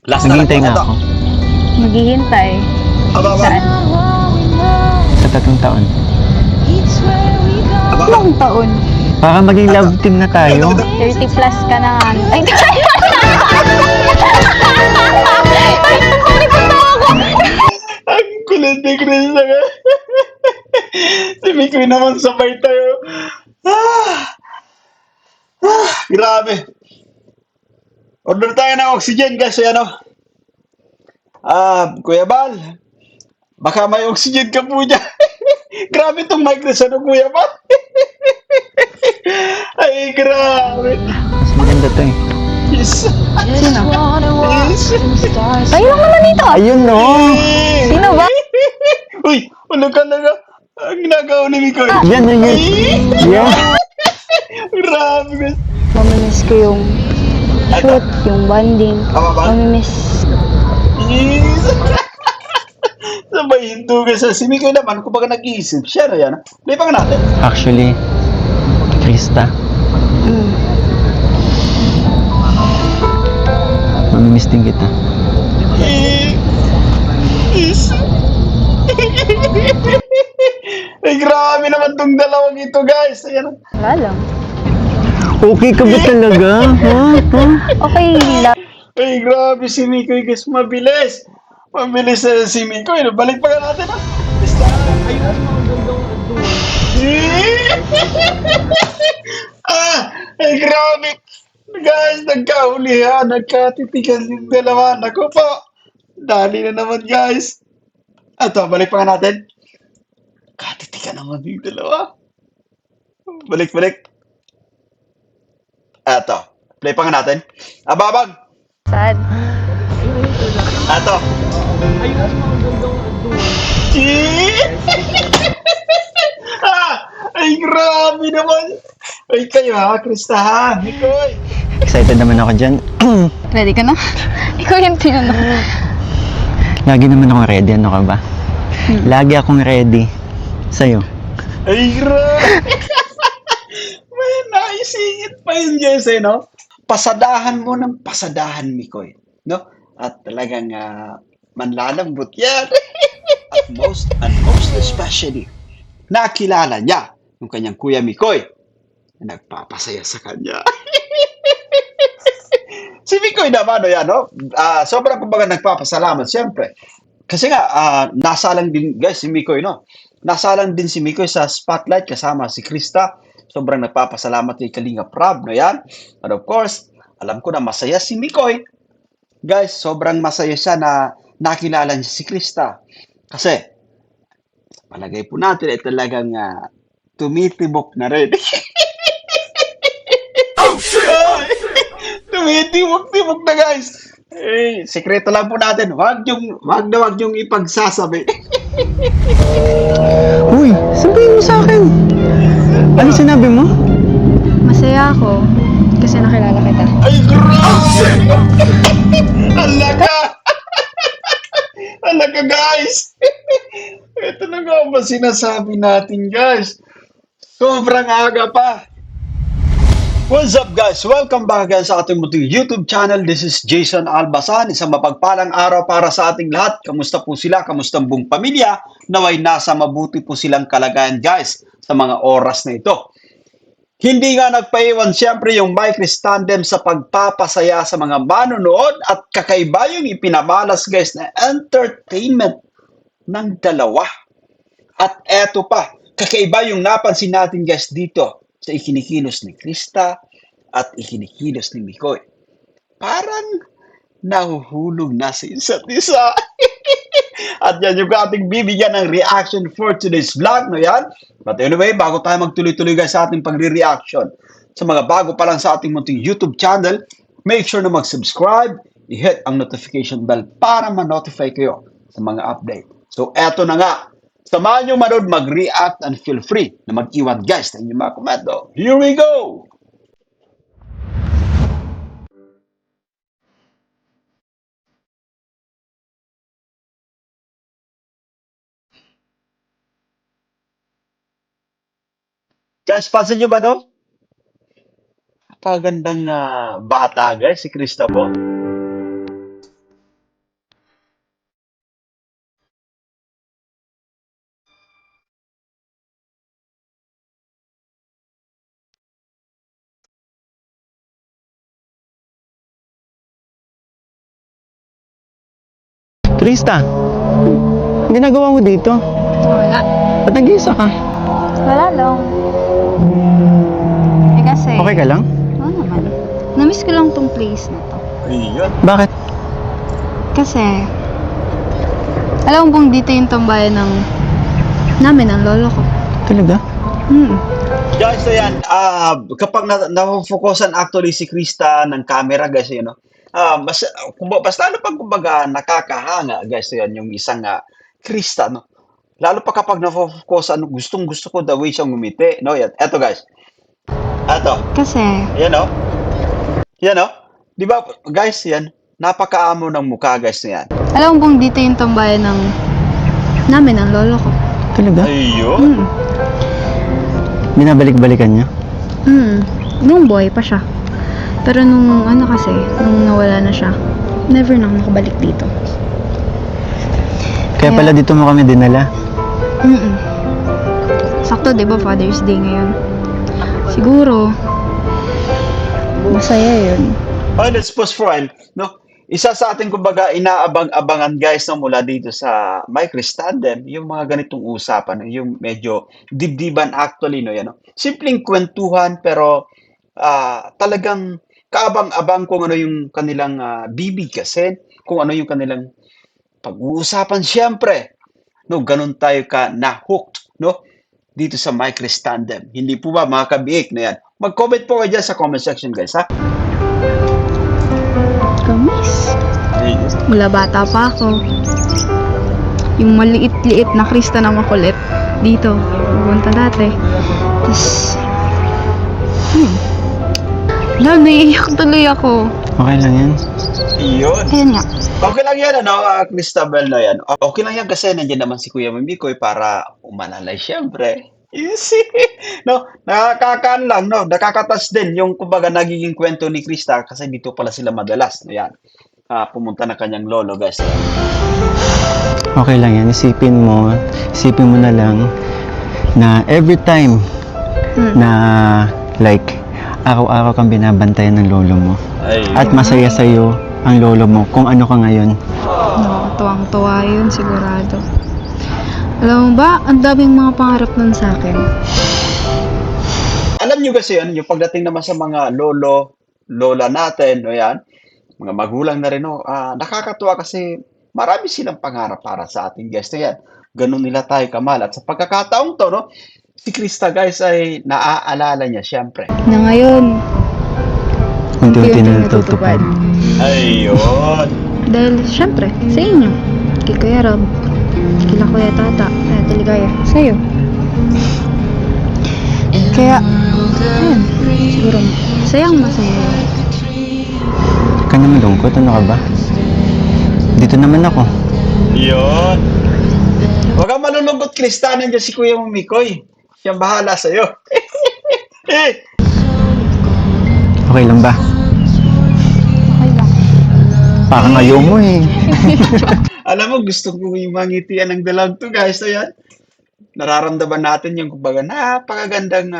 Last na lang Naghihintay po nga ito. ako. Maghihintay. Aba, aba. Saan? Sa 3 taon. Aba, aba. Ilang taon? Para maging love team na tayo. 30 plus ka na nga. Ay, Ang kulit ni Chris na nga. Si Mikoy naman sabay tayo. Ah, grabe. Order tayo ng oxygen guys. Ayan o. Kuya Bal, baka may oxygen ka po dyan. Grabe itong mic na sa Kuya Bal. Ay, grabe. Mas maganda to eh. Yes. sino? Yes. Tayo lang naman ito. Ayun no! Sino ba? Uy, ano ka na nga? Ang ginagawa ni Mikoy. Yan, yan, yan. Yan. Grabe guys. Mamimiss ko yung shoot, yung bonding. Tama ba? Mamimiss. Yes. Sabay hinto guys. Si Mikoy naman, kung baga nag-iisip, siya na yan. Lipa nga natin. Actually, Krista, Mm. mamimiss din kita. Yes. Ay, grabe naman tong dalawang ito, guys. Ayan. Wala lang. Okay ka ba talaga? Ha? Ha? Okay lang. Ay, grabe si Mikoy, guys. Mabilis. Mabilis na si Mikoy. Balik pa nga natin, ha? Basta, ayun. Ay, grabe. Guys, nagkahulihan. Nagkatitigan yung dalawa. Naku po. Dali na naman, guys. Ito, balik pa nga natin. Katitigan naman yung dalawa. Balik, balik. Ito. Play pa nga natin. Ababag. Sad. Ito. Ay, grabe naman. Ay, kayo ha, Krista ha. Mikoy. Excited naman ako dyan. Ready ka na? Ikaw yung tinanong. Lagi naman akong ready. Ano ka ba? Lagi akong ready. Sa'yo. Ay, grabe. May naisingit pa yun, Jess, eh, no? Pasadahan mo ng pasadahan, Mikoy. No? At talagang manlalambot yan. At most especially, nakilala niya yung kanyang kuya Mikoy na nagpapasaya sa kanya. Si Mikoy naman, yan, no? Sobrang kumbaga nagpapasalamat, siyempre. Kasi nga, nasalang din, guys, si Mikoy, no? Nasalang din si Mikoy sa spotlight kasama si Krista. Sobrang nagpapasalamat kay Kalinga Prab, no yan? And of course, alam ko na masaya si Mikoy. Guys, sobrang masaya siya na nakilala niya si Krista. Kasi, palagay po natin ay talagang tumitibok na rin. Ay, tumitibok-tibok na, guys. Eh, sekreto lang po natin. Wag yung ipagsasabi. Uy, sabihin mo sa akin. Ano sinabi mo? Masaya ako kasi nakilala kita. Ay, grabe! Alaga! Alaga, guys! Ito na nga ba sinasabi natin, guys? Sobrang aga pa. What's up, guys? Welcome back again sa ating munting YouTube channel. This is Jason Albasan. Isang mapagpalang araw para sa ating lahat. Kamusta po sila? Kamusta ang buong pamilya? Naway nasa mabuti po silang kalagayan, guys, sa mga oras na ito. Hindi nga nagpaiwan siyempre yung Mike Tandem sa pagpapasaya sa mga manonood at kakaiba yung ipinamalas, guys, na entertainment ng dalawa. At eto pa, kakaiba yung napansin natin, guys, dito sa ikinikilos ni Krista at ikinikilos ni Mikoy. Parang nahuhulog na sa isa't isa. At yan yung ating bibigyan ng reaction for today's vlog, no yan? But anyway, bago tayo magtuloy-tuloy, guys, sa ating pagre-reaction, sa mga bago pa lang sa ating munting YouTube channel, make sure na mag-subscribe, i-hit ang notification bell para ma-notify kayo sa mga update. So eto na nga, samahan nyo manood, mag-react, and feel free na mag-iwan, guys, ng inyong mga komento. Here we go! Guys, pansin nyo ba to? Napakagandang bata, guys, si Krista po. Krista, ang ginagawa mo dito? Wala. Ba't nag-iisa ka? Wala lang. Eh kasi, Okay ka lang? oo naman. Namiss ko lang tong place na to. Ayun. Bakit? Kasi, alam mo bang dito yung tambayan namin, ng lolo ko. Talaga? Guys, so yan, kapag na-focusan actually si Krista ng camera, guys, yun, no? Basta ano pag kumbaga nakakahanga, guys, so yan, yung isang Krista, no? Lalo pa kapag na-focusan, gustong-gusto ko the way siyang ngumiti, no? Yan, eto guys, eto, Kasi, yan, no? Yan, no? Di ba, guys, yan, napakaamo ng mukha, guys, na yan. alam mo bang dito yung tambayan namin, ng lolo ko. Talaga? Ayun. Binabalik-balikan niyo? Nung boy pa siya. Pero nung kasi, nung nawala na siya, never na ako nakabalik dito. Kaya pala dito mo kami dinala. Sakto, di ba, Father's Day ngayon? Siguro, masaya yun. Oh, let's pause for a while, no? Isa sa ating kumbaga inaabang-abangan guys no, mula dito sa My Chris Tandem, yung mga ganitong usapan, yung medyo dibdiban actually no yan. No? Simpleng kwentuhan pero talagang kaabang-abang kung ano yung kanilang bibigkasin, kung ano yung kanilang pag-uusapan siyempre. No, ganun tayo ka na-hooked, no? Dito sa My Chris Tandem. Hindi po ba mga kabiik na yan? Mag-comment po kayo dyan sa comment section guys, ha? Kamis. Mula bata pa ako. Yung maliit-liit na Krista na makulit. Dito. Pupunta dati. Tapos, naiiyak tuloy ako. Okay lang yan. Iyon. Ayun nga. Okay lang yan, ano, Cristabel na yan. Okay lang yan kasi nandiyan naman si Kuya Mimikoy para umalalay siyempre. Easy. No, nakakakaan lang, no? Nakakatas din yung kumbaga nagiging kwento ni Krista kasi dito pala sila madalas. No, yan. Pumunta na kanyang lolo, guys. Okay lang yan. Isipin mo na lang na every time na like araw-araw kang binabantayan ng lolo mo Ay. at masaya sa'yo ang lolo mo kung ano ka ngayon. No, tuwang-tuwa yun, sigurado. Alam mo ba, ang daming mga pangarap nun sa akin. Alam nyo kasi yan, yung pagdating naman sa mga lolo, lola natin, no yan, mga magulang na rin, no, nakakatuwa kasi marami silang pangarap para sa ating guest na yan. Ganun nila tayo kamahal. At sa pagkakataong to, no, si Krista guys ay naaalala niya siyempre. Na ngayon, Unti-unti na natutupad. Ayun. dahil syempre, sa inyo, kay Kuya Rob, kila Kuya Tata, kaya Taligaya, sa'yo. Kaya, ayun, siguro, sayang masaya. Huwag ka naman lungkot. Ano ka ba? Dito naman ako. Yun. Huwag kang malulungkot, Krista. Nandiyan si Kuya Mimikoy. Siyang bahala sa'yo. Eh, Okay lang ba? Okay lang. Parang ayaw mo eh. alam mo, gusto ko yung mangitian ng dalawang to, guys. So, yan. Nararamdaman natin yung kumbaga napakagandang,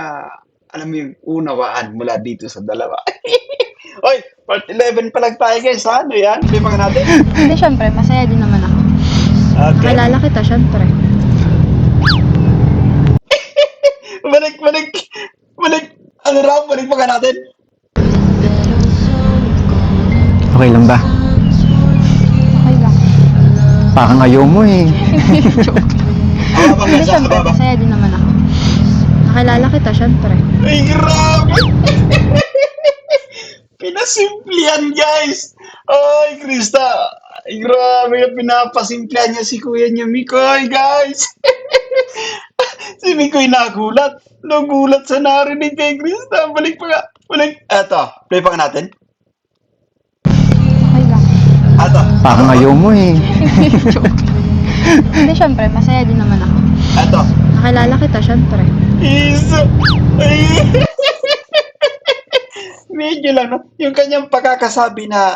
alam mo yung unawaan mula dito sa dalawa. Oy, part 11 pa lang tayo, guys. Ha? Ano yan? Pimangan natin. Hindi, syempre, masaya din naman ako. Okay. Kilala kita, syempre. Balik. Ano raw? Balik pa ka natin. Okay lang ba? Okay lang. Parang ayaw mo eh. Habang Hindi, nasa syempre, baba. masaya din naman ako. Nakilala kita, syempre. Ay, grabe! Pinasimplihan, guys! Ay, Krista! Ay, grabe! Pinapasimplihan niya si Kuya niya, Mikoy, guys! Si Mikoy nagulat. Nagulat sa narinig kay Krista. Balik pa nga. Balik. Eto, play pa nga natin. Okay lang. Eto. Parang ayaw mo eh. Hindi, syempre, masaya din naman ako. Eto. Nakilala kita, syempre. Isa. Ay. Medyo lang, no? Yung kanyang pagkakasabi na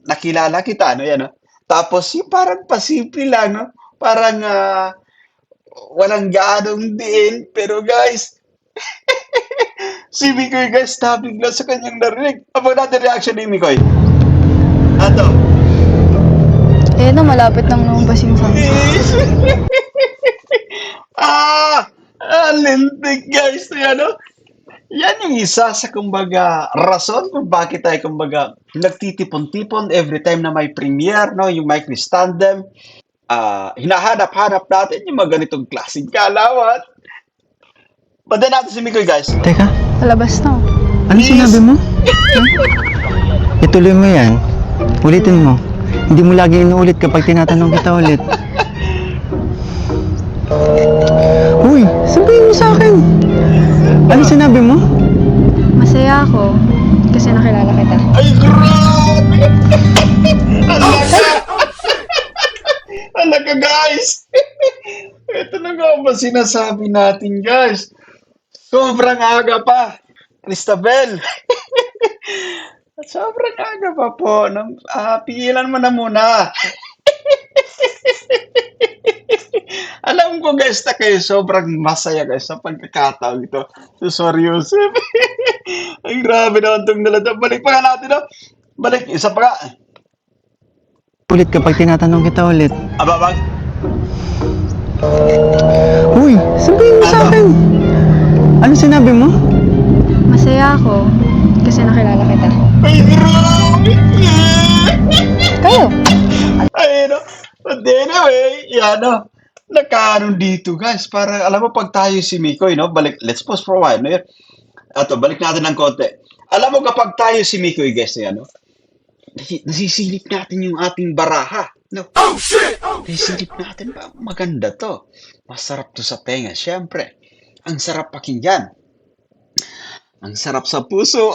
nakilala kita, ano yan, no? Tapos yung parang pasimple lang, no? Parang walang gaanong din. Pero guys, si Mikoy guys, nabigla sa kanyang narinig. Abang natin reaction ni Mikoy. Ato. Eh, Ayun na, malapit nang lumabas yung sunset. Lintik guys. Ano? Yan yung isa sa kumbaga rason kung bakit tayo kumbaga nagtitipon-tipon every time na may premiere, no? Yung may Tandem. Hinahanap-hanap natin yung mga ganitong klaseng kalawat. Pwede natin si Mikoy, guys. Teka, Palabas na. ano sinabi mo? Ituloy mo yan. Ulitin mo. Hindi mo lagi inuulit kapag tinatanong kita ulit. Uy, sabihin mo sa akin. Ano sinabi mo? Masaya ako kasi nakilala kita. Ay, grabe! Alaga! Alaga, guys! Ito na nga ba sinasabi natin, guys? Sobrang aga pa, Cristabel. Sobrang aga pa po. Pigilan mo na muna. Alam ko guys na kayo sobrang masaya guys sa pagkakataon ito. So, sorry Joseph. Ay grabe naman itong nalata. Balik pa nga natin no? Balik, isa pa nga. Ulit kapag tinatanong kita ulit. Ababag. Uy, sabihin mo sa akin. Ano sinabi mo? Masaya ako kasi nakilala kita. Ay grabe. Kayo? Ay no. But anyway, yan no. Nakaano dito guys. Para alam mo pag tayo si Mikoy no. Balik, let's pause for a while. No? Ato, balik natin ng konti. Alam mo kapag tayo si Mikoy guys no. Nasisilip natin yung ating baraha. No? Oh, shit! Nasisilip natin ba? Maganda to. Masarap to sa tenga, syempre. Ang sarap pakinggan. Ang sarap sa puso.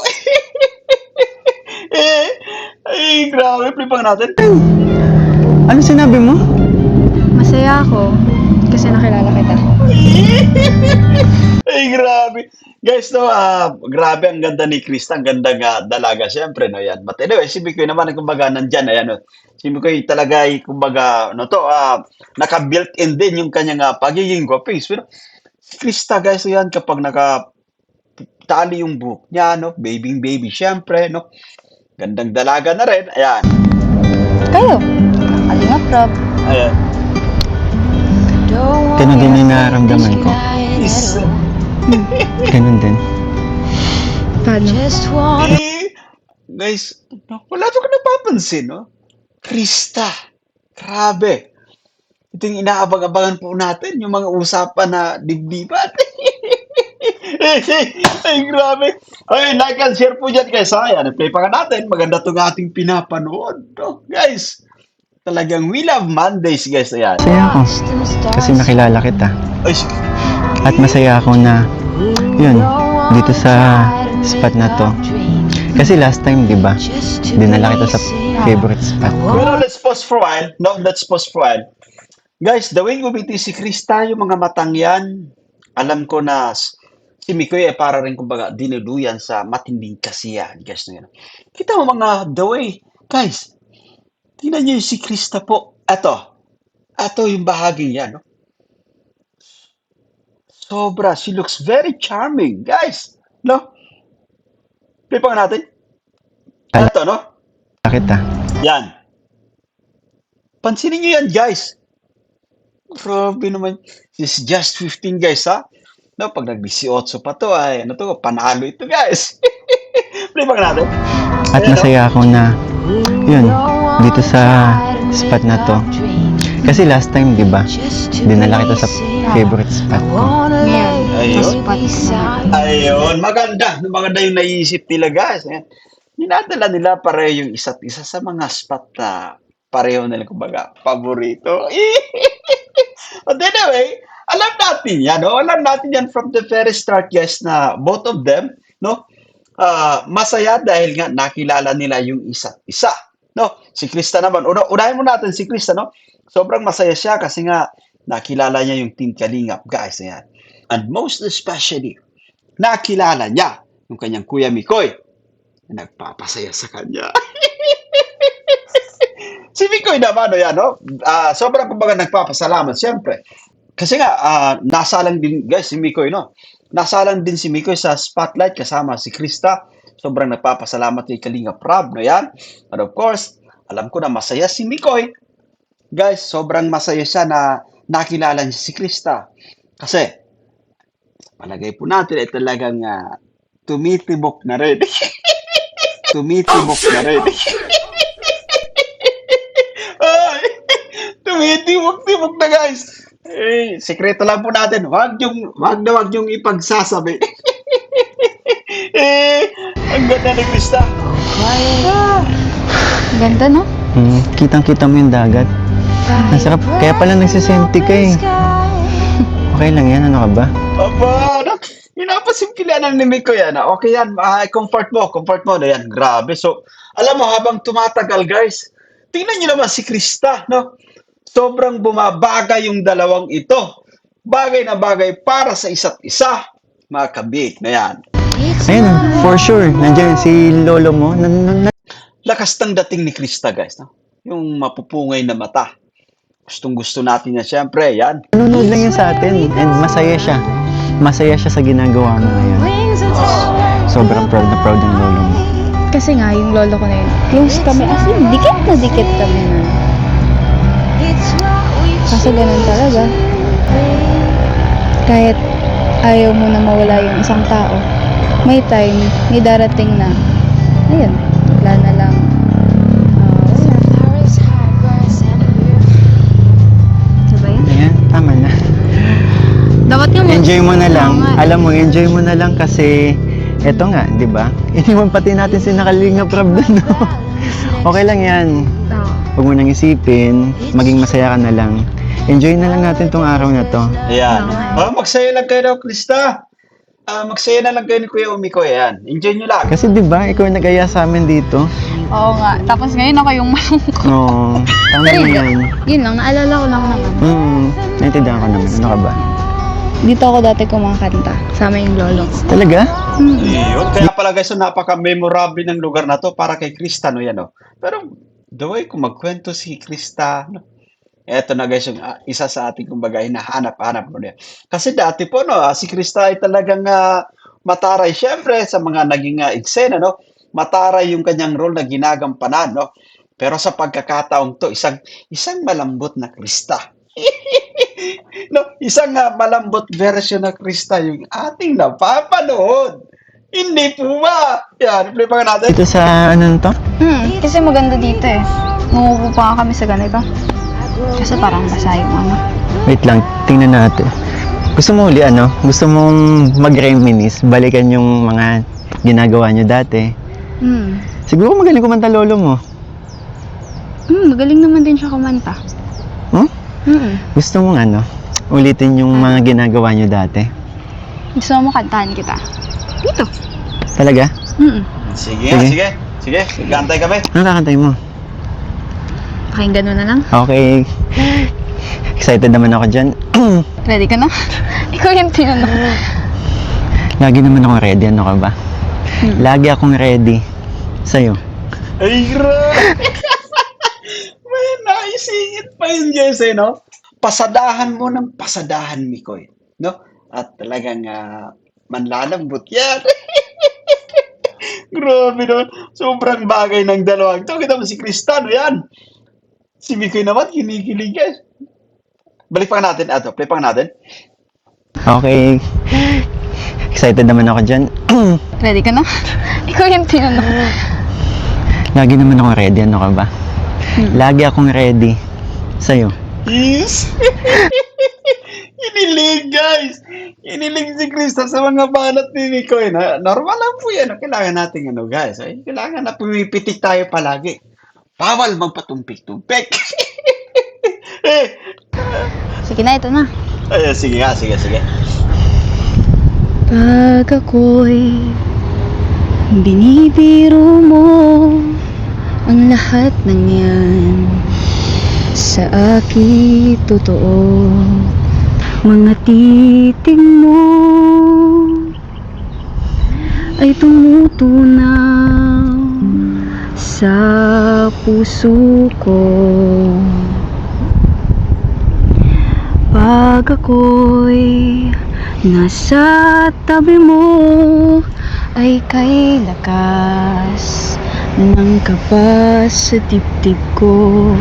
Ay, grabe. Plipang natin. Ano sinabi mo? Masaya ako kasi nakilala kita. Ay, grabe. Guys, no, grabe ang ganda ni Krista. Ang ganda nga dalaga, syempre, no, yan. But anyway, si Mikoy naman, kumbaga, nandyan, ayan, no. Si Mikoy talaga, ay, kumbaga, no, to, naka-built-in din yung kanyang pagiging gwapis. Pero, si Krista, guys, yan, kapag tali yung buhok niya, no, baby, syempre, no. Gandang dalaga na rin, ayan. Kayo? Kalingap Rob. Ayan. Ganun din yung nararamdaman ko. Is, Ganun din. Paano? guys, wala to ka napapansin, no? Krista, grabe. Ito yung inaabang-abangan po natin, yung mga usapan na dibdiban. Ay, grabe. Ay, like and share po dyan, guys. Ayan, play pa nga natin. Maganda itong ating pinapanood. No? Guys, talagang we love Mondays, guys. Ayan. Masaya ako kasi nakilala kita. Ay, At masaya ako na, yun, dito sa spot na to. Kasi last time, di ba, dinala kita sa favorite spot ko. well, let's pause for a while. No, let's pause for a while. Guys, the way gumiti si Krista, yung mga matang yan, alam ko na si Mikoy ay para rin kumbaga dinuluyan sa matinding kasiyahan. Guys, na yan. Kita mo mga the way. Guys, tingnan niyo yung si Krista po. Ito yung bahaging yan. No? Sobra. She looks very charming. Guys, no? Play pa nga natin. Ito, no? Kita. Yan. Pansinin nyo yan, guys. Grabe naman. She's just 15, guys, ha? No, pag nag-18 pa to, ay, ano to, panalo ito, guys. Play pa nga natin. At masaya ako na, yun, dito sa spot na to. Kasi last time, di ba, dinala kita sa favorite spot ko. Ngayon, Ayun. spot na. Ayun, maganda. Maganda yung naisip nila, guys. Ayan. Dinadala nila pareho yung isa't isa sa mga spot na pareho nila, kumbaga, paborito. But anyway, alam natin yan, no? Alam natin yan from the very start, guys, na both of them, no? Masaya dahil nga nakilala nila yung isa't isa, no? Si Krista naman, unahin mo natin si Krista, no? Sobrang masaya siya kasi nga nakilala niya yung Team Kalingap, guys, ayan. And most especially, nakilala niya yung kanyang Kuya Mikoy na nagpapasaya sa kanya. Si Mikoy naman, yan, no? Sobrang kumbaga nagpapasalamat, siyempre. Kasi nga, nasalang din, guys, si Mikoy, no? Nasalang din si Mikoy sa spotlight kasama si Krista. Sobrang nagpapasalamat kay Kalinga Prab, no yan? And of course, alam ko na masaya si Mikoy guys, sobrang masaya siya na nakilala niya si Krista. Kasi, palagay po natin ay talagang tumitibok na rin. Tumitibok na rin. Ay, tumitibok-tibok na guys. Eh, sekreto lang po natin. Wag yung ipagsasabi. Eh, ang ganda ni Krista. Ganda, no? Kitang-kita mo yung dagat. Ang sarap. Kaya pala nagsisenti ka eh. Okay lang yan, ano ka ba? Aba, pinapasimpilan ni Miko yan. Okay yan, comfort mo na yan. Grabe. So, alam mo, habang tumatagal guys, tingnan nyo naman si Krista, no? Sobrang bumabagay yung dalawang ito. Bagay na bagay para sa isa't isa. Mga kabik na yan. Ayun, for sure. Nandiyan si lolo mo. Lakas ng dating ni Krista guys, no? Yung mapupungay na mata. Gustong gusto natin yan. Siyempre, yan. Nanonood lang yan sa atin. And masaya siya. Masaya siya sa ginagawa mo ngayon. Sobrang proud na proud ng lolo mo. Kasi nga, yung lolo ko na yun, close kami. As in, dikit na dikit kami na. Kasi ganun talaga. Kahit ayaw mo na mawala yung isang tao, may time, may darating na, ayun, wala na lang. Diba yun? Ayan, tama na. Dapat nga Enjoy mo na lang. Oo nga. Alam mo, enjoy mo na lang kasi eto nga, di ba? Iniwan pati natin si Nakalinga Prab doon, no? Okay lang yan. Oo. Huwag mo nang isipin, maging masaya ka na lang. Enjoy na lang natin tong araw na to. Ayan. Magsaya lang kayo, Krista. Magsaya na lang kayo ni Kuya Umiko. Ayan. Enjoy nyo lang. Kasi di ba, ikaw yung nag-aya sa amin dito. Oo nga. Tapos ngayon ako yung malungkot. Oo, tama na yan. Yun lang, naalala ko lang naman. Naintindihan ko naman. Ano ka ba? Dito ako dati kumakanta. Sama yung lolo ko. Talaga? Yun. Kaya pala guys, so, napaka-memorable ng lugar na to para kay Krista, no yan, no? Pero, the way kung magkwento si Krista, no? Eto na guys, yung isa sa ating kumbaga, hinahanap-hanap mo niya. Kasi dati po, no, si Krista ay talagang mataray. Siyempre, sa mga naging eksena, no? Mataray yung kanyang role na ginagampanan, no? Pero sa pagkakataong to, isang malambot na Krista. No, isang malambot version na Krista yung ating napapanood. Hindi po ba? Yan, play pa nga natin. Dito sa ano to? Kasi maganda dito eh. Umuupo pa nga kami sa ganito. Kasi parang basa yung ano. Wait lang, tingnan natin. Gusto mo uli ano? Gusto mong mag-reminisce? Balikan yung mga ginagawa nyo dati? Siguro magaling kumanta lolo mo. Magaling naman din siya kumanta. Huh? Gusto mong ano? Ulitin yung mga ginagawa nyo dati? Gusto mo kantahan kita? Dito. Talaga? Sige nga, sige. Sige, gantay kami. Ano kakantay mo? Pakinggan mo na lang. Okay. Excited naman ako dyan. Ready ka na? Ikaw yung tinanong. Lagi naman akong ready. Ano ka ba? Lagi akong ready. Sa'yo. Ay, grabe. May naisingit pa yun, Jesse, no? Pasadahan mo ng pasadahan, Mikoy. No? At talagang manlalambot yan. Grabe naman. Sobrang bagay ng dalawang. Ito, kita mo si Cristano, yan. Si Mikoy naman, kinikilig yan. Balik pa natin. Play pa natin. Okay. Excited naman ako dyan. Ready ka na? Ikaw yung tinanong. Lagi naman akong ready. Ano ka ba? Lagi akong ready. Sa'yo. Yes! Inilig, guys! Inilig si Krista sa mga banat ni Mikoy. Normal lang po yan. Kailangan natin, guys. Kailangan na pumipitik tayo palagi. Bawal magpatumpik-tumpik. Sige na, ito na. Ay, sige nga, sige. Pag ako'y binibiro mo ang lahat ng yan sa akin totoo, mga titing mo ay tumutunaw sa puso ko. Pag ako'y nasa tabi mo ay kay lakas ng kaba sa dibdib ko.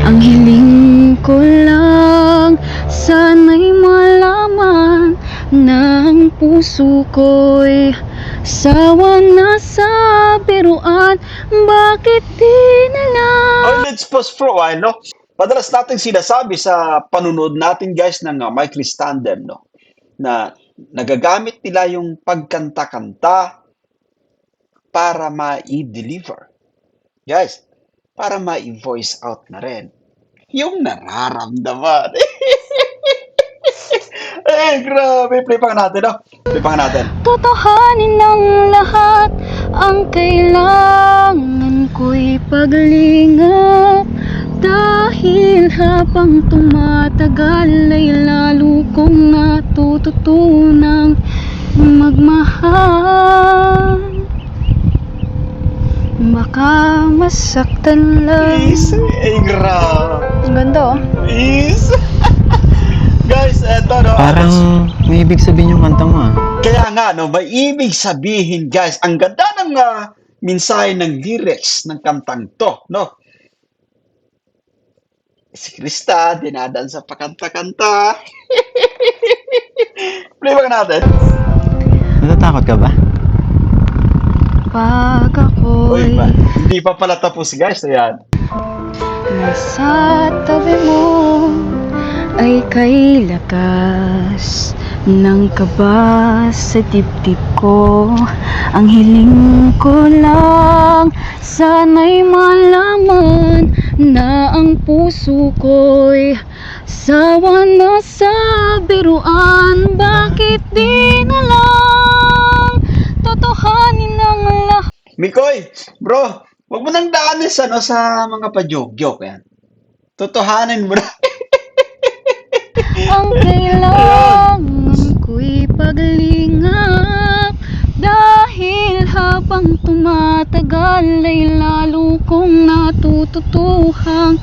Ang hiling ko lang, sana'y malaman na ang puso ko'y sawang nasa biruan. Bakit di na lang? Oh, let's pause for a while, no? Madalas natin sinasabi sa panunod natin, guys, ng My Chris Tandem, no? Na nagagamit nila yung pagkanta-kanta para ma-deliver. Guys, para ma-voice out na rin yung nararamdaman. Eh, grabe. Play pa nga natin, no? Play pa nga natin. Totohanin ng lahat, ang kailangan ko'y paglingap. Dahil habang tumatagal ay lalo kong natututunang magmahal. Baka masaktan lang. Is, eh, grabe. Ang ganda, oh. Is. Guys, eto, no? Parang may ibig sabihin yung kanta mo, ah. Kaya nga, no, may ibig sabihin, guys, ang ganda ng mensahe ng lyrics ng kantang to, no? Si Krista, dinadaan sa pakanta-kanta. Play ba natin? Natatakot ka ba? Pag Uy, ako'y hindi pa pala tapos, guys. Ayan. nasa tabi mo ay kay lakas ng kaba sa dibdib ko. Ang hiling ko lang, sana'y malaman na ang puso ko'y sawa na sa biruan. Bakit di na lang totohanin ang lahat? Mikoy, bro, wag mo nang daanin sa, no, sa mga pa-joke-joke. Yan. Totohanin mo na. Ang kailangan ko'y paglingap. Dahil habang tumatagal ay lalo kong natututuhang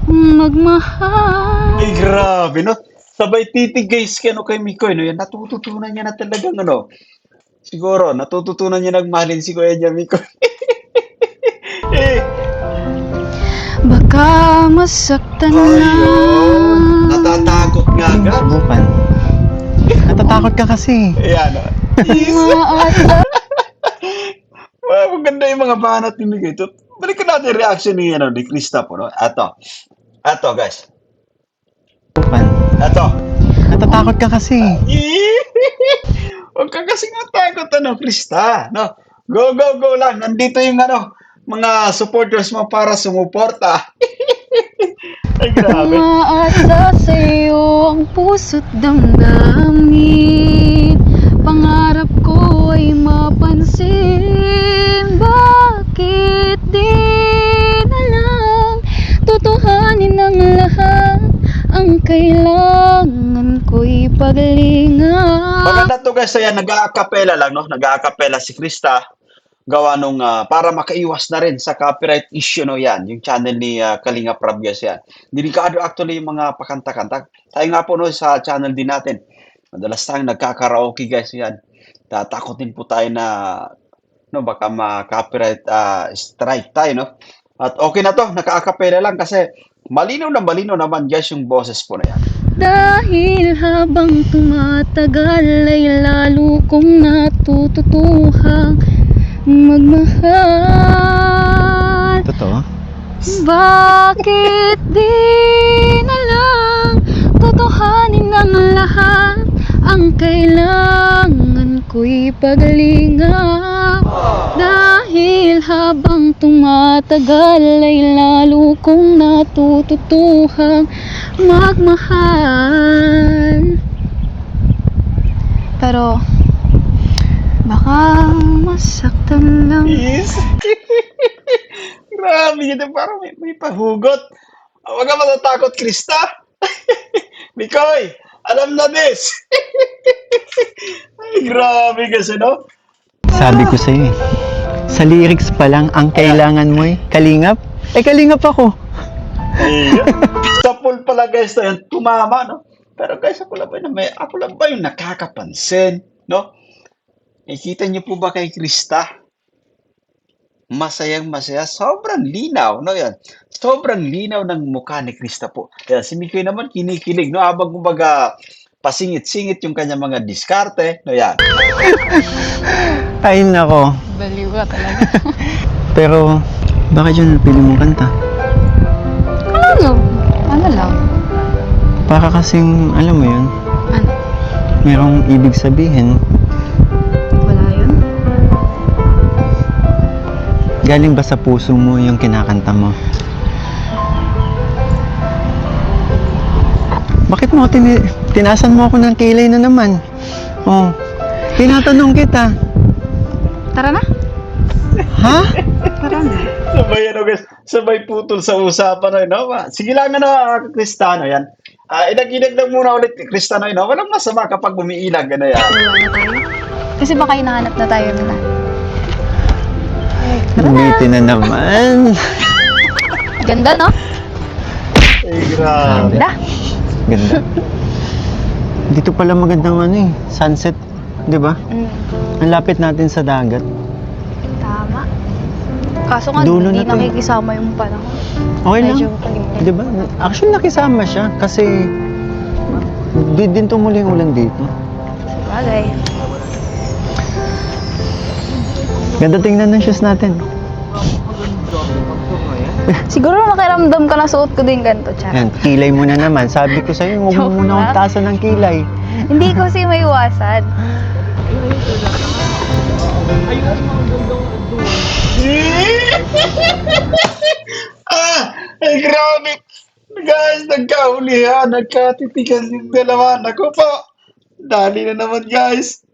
magmahal. Ay, grabe, no? Sabay titig, guys, kay, ano, kay Mikoy, no? Yan, natututunan niya na talagang, ano, siguro, natututunan niya nagmahalin si Kuya niya, Mikoy. Eh, Baka masaktan ayun. na. Natatakot nga, Hindi mo guys. subukan. Natatakot ka kasi. Ayan, no? Is. Maatla. Maganda yung mga banat ni Mikoy. Balikan natin yung reaction ni, ano, ni Krista po, no? Ato, guys. Subukan. Ato. Natatakot ka kasi. Huwag ka kasi matakot, ano, Krista. No? Go, go, go lang. Nandito yung, ano, mga supporters mo para sumuporta. Ay, grabe. Maatla sa'yo ang puso't damdamin. Pangarap ko ay mapansin. Bakit di na lang totohanin ang lahat? Ang kailangan ko'y paglingap. Maganda to, guys. Ayan, nag-a-acapella lang, no? Nag-a-acapella si Krista. Gawa nung, para makaiwas na rin sa copyright issue, no? Yan, yung channel ni Kalinga Prab, guys, yan. Delikado actually yung mga pakanta-kanta. Tayo nga po, no, sa channel din natin. Madalas tayong nagkakaraoke, guys, yan. Tatakotin po tayo na, no, baka ma-copyright strike tayo, no? At okay na to, naka-acapella lang kasi malinaw na malinaw naman, guys, yung boses po na yan. Dahil habang tumatagal ay lalo kong natututuhang magmahal. Totoo? Bakit di na lang totohanin ang lahat? Ang kailangan ko'y paglingap. Dahil habang tumatagal ay lalo kong natututuhang magmahal. Pero baka masaktan lang. Is. Grabe yun. Parang may pahugot. Huwag ka matatakot, Krista. Mikoy, alam na this. Ay, grabe kasi, no? Sabi ko sa'yo eh. Sa lyrics pa lang, ang kailangan mo eh. Kalingap? Eh, kalingap ako. Ay, sa pool pala, guys, na yan, tumama, no? Pero guys, ako lang ba yung nakakapansin, no? Nakita niyo po ba kay Krista? masayang masaya, sobrang linaw, no yan. Sobrang linaw ng mukha ni Krista po. Yan, si Mikoy naman kinikilig, no, habang kumbaga pasingit-singit yung kanyang mga diskarte, no yan. Ay, nako. Baliw ka talaga. Pero, bakit yun napili mong kanta? Ano lang? Para kasing, alam mo yun, Ano? merong ibig sabihin. Wala yun? Galing ba sa puso mo yung kinakanta mo? Bakit mo tinasan mo ako ng kilay na naman? Oh, tinatanong kita. Tara na. Ha? Tara na. Sabay ano guys, sabay putol sa usapan, no? Sige lang ano, Kristano, yan. Inag-inag lang muna ulit, Kristano, no? Walang masama kapag umiilag, ano yan. Wala na tayo. Kasi baka hinahanap na tayo nila. Umitin na naman. Ganda, no? Ay, grabe. Ganda. Ganda. Dito pala magandang ano eh, sunset, 'di ba? Ang lapit natin sa dagat. Tama. Kaso nga, Dulo hindi na to eh. nakikisama yung panahon. Okay lang. Medyo palimlim. 'Di ba? Actually nakisama siya kasi di din tumuling ulan dito. Sabagay. Ganda tingnan ng shoes natin. Siguro makiramdam ka na suot ko din ganito, Char. Yan, kilay mo na naman. Sabi ko sa'yo, huwag mo Joke muna akong lang. taasan ng kilay. Hindi ko kasi may iwasan. Ay, grabe. Guys, nagkahulihan, nagkatitigan yung dalawa. Naku po. Dali na naman, guys.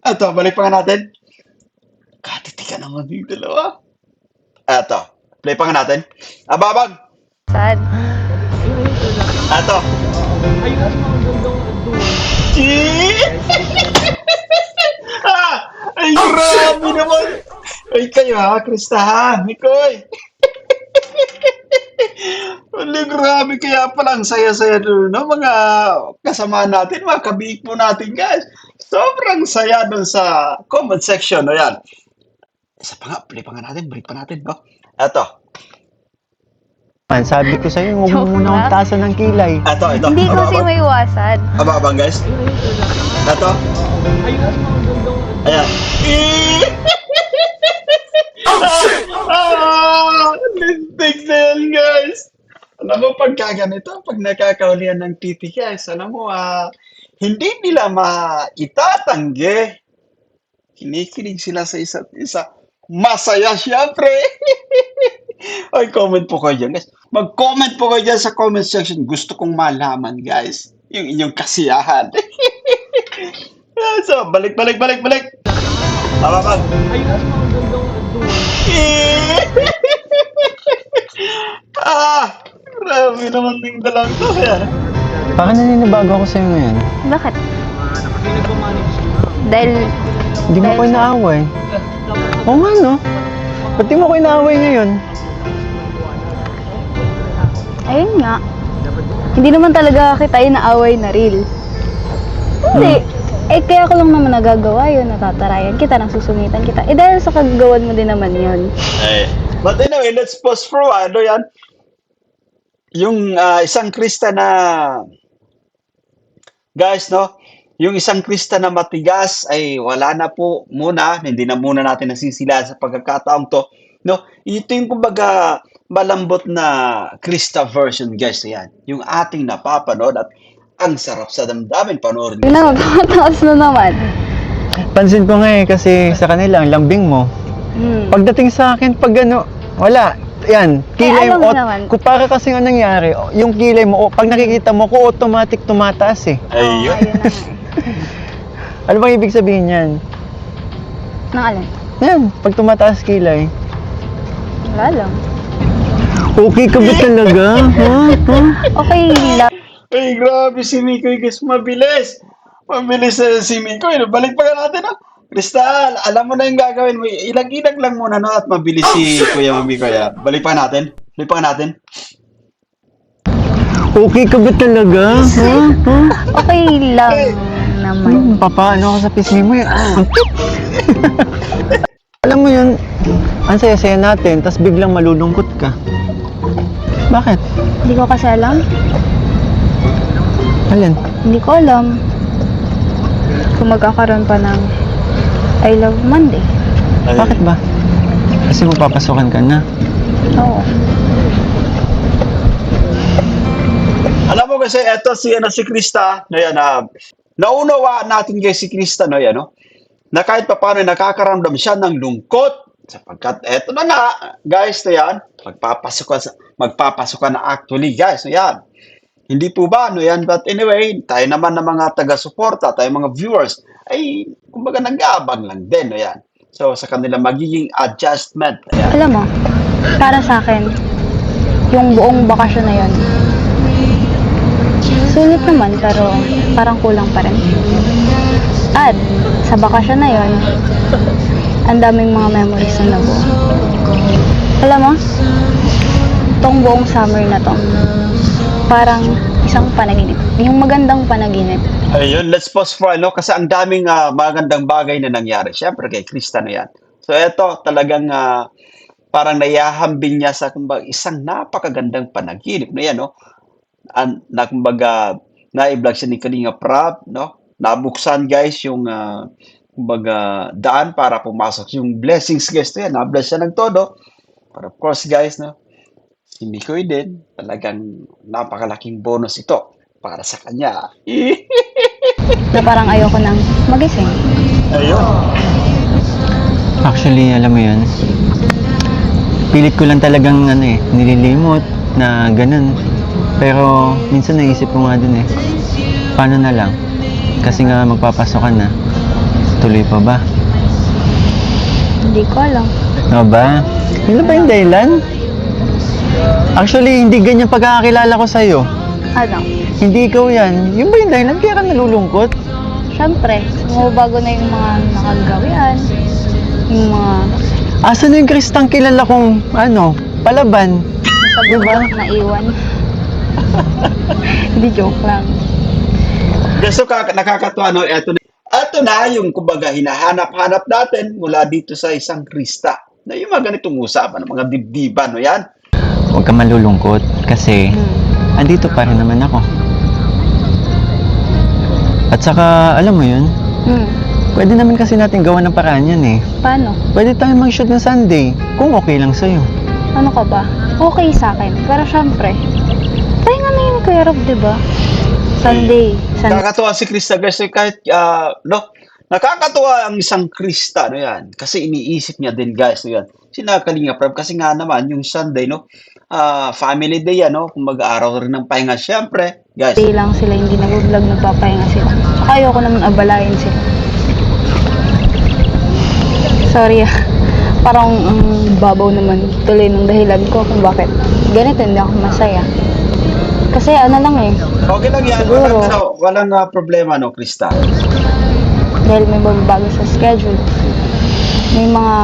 Ito, balik pa nga natin. Katitigan naman yung dalawa. Ito, play pa nga natin. Ababag. Sad. Ito. Ay, grabe naman. Ay, kayo ha, Krista ha, Mikoy. Wala, grabe. Kaya palang saya-saya doon, no? Mga kasama natin, mga kabik po natin, guys. Sobrang saya doon sa comment section, no? Yan. Isa pa nga, play pa nga natin, break pa natin, no? Eto. Sabi ko sa'yo, huwag mo Joke muna akong lang. taasan ng kilay. Eto, ito. Hindi ko kasi may iwasan. Ababang, guys. Eto. Ayan. Lintik na yan, guys. Alam mo, pagka ganito, pag nakakaulian ng titi, guys, alam mo, hindi nila maitatanggi. Kinikilig sila sa isa't isa. Masaya, syempre. Ay, comment po kayo dyan, guys. Mag-comment po kayo dyan sa comment section. Gusto kong malaman, guys, yung inyong kasiyahan. So, balik. Ababang. Grabe naman yung dalang to. Parang naninibago ako sa'yo ngayon. Bakit? Dahil, Hindi mo ko inaaway. Oo nga, no? Ba't di mo ko inaaway ngayon? ayun nga. Hindi naman talaga kita inaaway na real. Hindi. Eh, kaya ko lang naman nagagawa yun. Natatarayan kita, nasusungitan kita. Eh, dahil sa kagagawan mo din naman yun. But anyway, let's pause for a while. Ano yan? Yung isang Krista na, guys, no? Yung isang Krista na matigas ay wala na po muna. Hindi na muna natin nasisila sa pagkakataong to. No? Ito yung kumbaga malambot na Krista version, guys. Yan. Yung ating napapanood at ang sarap sa damdamin panoorin. Yun na, tumataas na naman. Pansin ko nga eh, kasi sa kanila, ang lambing mo. Pagdating sa akin, pag ano, wala. Yan, kilay alam mo, mo naman. para kasi nga nangyari, yung kilay mo, pag nakikita mo, ko automatic tumataas eh. Ayun. Ayun na nga eh. Ano bang ibig sabihin yan? Nang alin? Yan, pag tumataas kilay. Wala lang. Okay ka ba talaga? Ha? Okay lang. Ay, grabe si Mikoy, guys. Mabilis. Mabilis si Mikoy. Balik pa ka natin, no? Crystal, alam mo na yung gagawin mo. Ilag-ilag lang muna, no? At mabilis si Kuya Mikoy. Balik pa natin. Balik pa natin. Okay ka ba talaga? Ha? Okay lang naman. Papaano ako sa pisngi mo yun? Alam mo yun, ang saya-saya natin, tas biglang malulungkot ka. Bakit? Hindi ko kasi alam. Alin? Hindi ko alam kung magkakaroon pa ng I Love Monday. Bakit ba? Kasi magpapasukan ka na. Oo. Alam mo kasi, eto si Krista, no yan, naunawaan natin kay si Krista, no yan, no? Na kahit pa paano nakakaramdam siya ng lungkot sapagkat eto na nga, guys, no yan, magpapasukan na actually, guys, no yan. Hindi po ba, no yan? But anyway, tayo naman ng mga taga-suporta, tayo mga viewers, ay, kumbaga nag-aabang lang din, no yan. So, sa kanila magiging adjustment, ayan. Alam mo, para sa akin, yung buong bakasyon na yon, sulit naman pero parang kulang pa rin. At sa bakasyon na yon, ang daming mga memories na nabuo. Alam mo, tong buong summer na to, parang isang panaginip. Yung magandang panaginip. Ayun, let's pause for ano kasi ang daming magandang bagay na nangyari. Siyempre kay Krista na yan. So eto talagang parang nayahambing niya sa kumbaga isang napakagandang panaginip na yan, no? Na kumbaga na-vlog siya ni Kalinga Prab, no? Nabuksan guys yung kumbaga daan para pumasok yung blessings guys to yan. Na-bless siya ng todo. But of course guys, no? Si Mikoy din, talagang napakalaking bonus ito para sa kanya. Na parang ayoko nang magising. Ayun. Actually, alam mo yun, pilit ko lang talagang nililimot na ganun. Pero minsan naisip ko nga din paano na lang? Kasi nga magpapasokan na. Tuloy pa ba? Hindi ko alam. Ano ba? Yun na ba yung dahilan? Actually, hindi ganyan pagkakakilala ko sa'yo. Ano? Hindi ikaw yan. Yun ba yung dahilan? Kaya ka nalulungkot? Siyempre, bago na yung mga nakagawian, yung mga Asan na yung Kristang kilala kong, palaban? sa Diba? naiwan. Hindi, joke lang. So, nakakatuwa, no? Ito na yung kumbaga hinahanap-hanap natin mula dito sa isang Krista. Na yung mga ganitong usapan, mga dibdiban, no yan? Huwag ka malulungkot kasi andito pa rin naman ako. At saka, alam mo yun, pwede naman kasi natin gawa ng paraan yan Paano? Pwede tayo mag-shoot ng Sunday kung okay lang sa'yo. Ano ka ba? Okay sa akin. Pero syempre, tayo nga na yun, Kuya Rob, diba? Sunday. Nakakatuwa si Krista, guys. Kahit, no? Nakakatuwa ang isang Krista, no yan? Kasi iniisip niya din, guys, no yan? Sinakalinga Prab, kasi nga naman, yung Sunday, no? Family day yan, no? Kung mag-aaraw rin ng pahinga, syempre, guys. Day lang sila, hindi nag-vlog, nagpapahinga sila. Tsaka ayoko naman abalayin sila. Sorry parang babaw naman tuloy ng dahilan ko kung bakit ganito hindi ako masaya. Kasi ano lang Okay lang yan. Siguro. Walang problema, no, Krista? dahil may babago sa schedule. May mga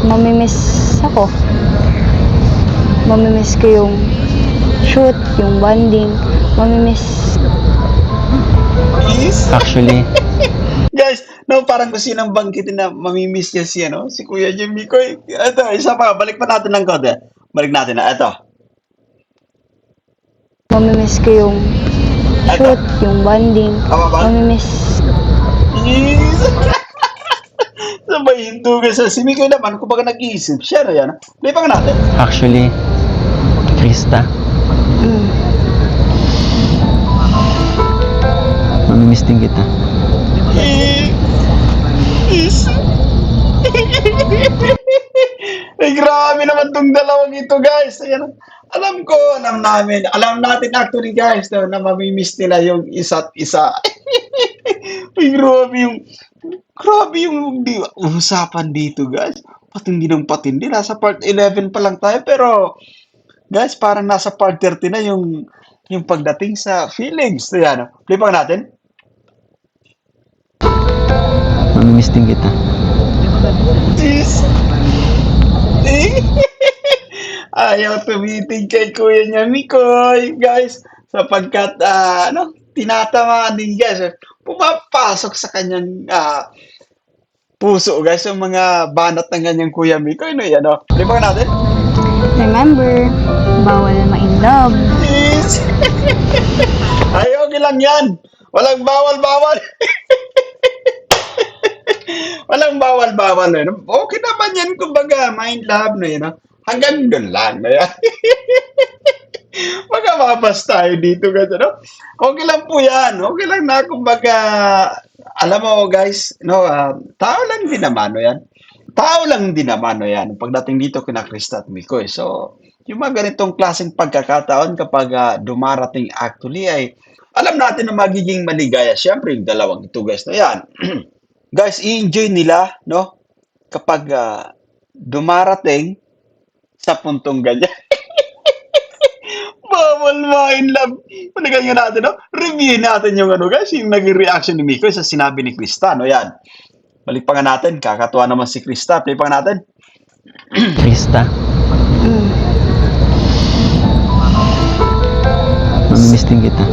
mamimiss ako. Mamimiss ko yung shoot, yung bonding. Mamimiss. Please? Actually, Guys, no, parang kung sinang banggitin na mamimiss niya si Kuya Jimmy ko. Ito, isa pa, balik pa natin ng konti. Balik natin na, ito. Mamimiss ko yung shoot, yung bonding. Tama ba? Mamimiss. Yes! Sabay hinto ka sa si Mikoy naman, kung baga nag-iisip siya na yan. Lipan natin. actually, Krista, mamimiss din kita. Yes! Ay, grabe naman tong dalawang ito, guys. Ayan. Alam natin actually, guys, na mamimiss nila yung isa't isa. Ay, grabe yung usapan dito, guys. Patindi ng patindi. Nasa part 11 pa lang tayo, pero, guys, parang nasa part 30 na yung pagdating sa feelings. Ayan. Lipan natin. Mamimiss din kita. Jeez. Ayaw tumitig kay kuya niya Mikoy, guys. Sapagkat, tinatamaan din, guys. Pumapasok sa kanyang puso guys, yung mga banat ng kanyang Kuya Miko. Ano yan, no? Play pa natin. Remember, bawal ma-inlove. Please. Ay, okay lang yan. Walang bawal-bawal. Walang bawal-bawal. No? Okay naman yan, kumbaga, mind love na yun. No? Hanggang doon lang na yan. Magkababas tayo dito guys, ano? Okay lang po yan. Okay lang na, kumbaga, alam mo guys, no, tao lang din naman, no, yan. Tao lang din naman, no, yan. Pagdating dito kina Krista at Miko, eh. So, yung mga ganitong klaseng pagkakataon kapag dumarating actually ay alam natin na magiging maligaya. Siyempre, yung dalawang ito guys, no, yan. Guys, i-enjoy nila, no? Kapag dumarating sa puntong ganyan. Bawal ma-in love. Paligan nga natin, no? Review natin yung ano, guys, yung naging reaction ni Miko sa sinabi ni Krista, no? Yan. Balik pa nga natin. Kakatuwa naman si Krista. Play pa nga natin. Krista, Mm. mamimiss din kita.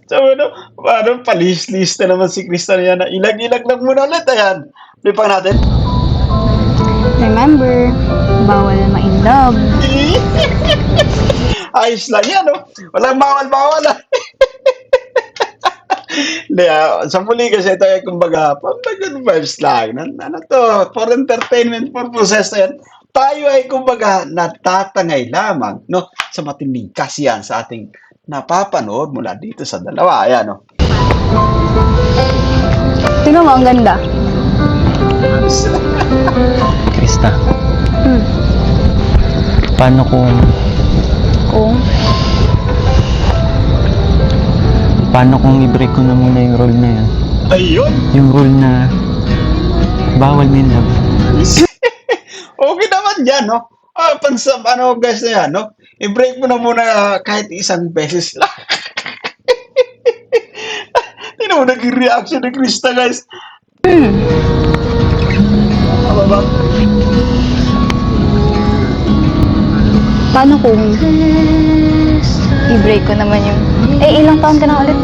So, ano, parang palis-lis na naman si Krista na yan. Ilag-ilag lang muna ulit. Ayan. Play pa nga natin. Remember, bawal ma-inlove. Ayos lang yan, no? Walang bawal-bawal, ah. Hindi, sa muli kasi ito ay kumbaga, good vibes lang. Ano to, for entertainment purposes na yan. Tayo ay kumbaga natatangay lamang, no? Sa matinding kasiyahan sa ating napapanood mula dito sa dalawa. Ayan, no? Tingnan mo, ang ganda. Krista, Hmm. paano kung Kung, i-break ko na muna yung rule na yan? Ayun! Yung rule na bawal min love. Okay naman yan, no? Ano guys na yan, no? I-break mo na muna kahit isang beses lang. Tingnan mo naging reaction ni Krista, guys. Ano ba? paano kung i-break ko naman yung... ilang taon ka na ulit?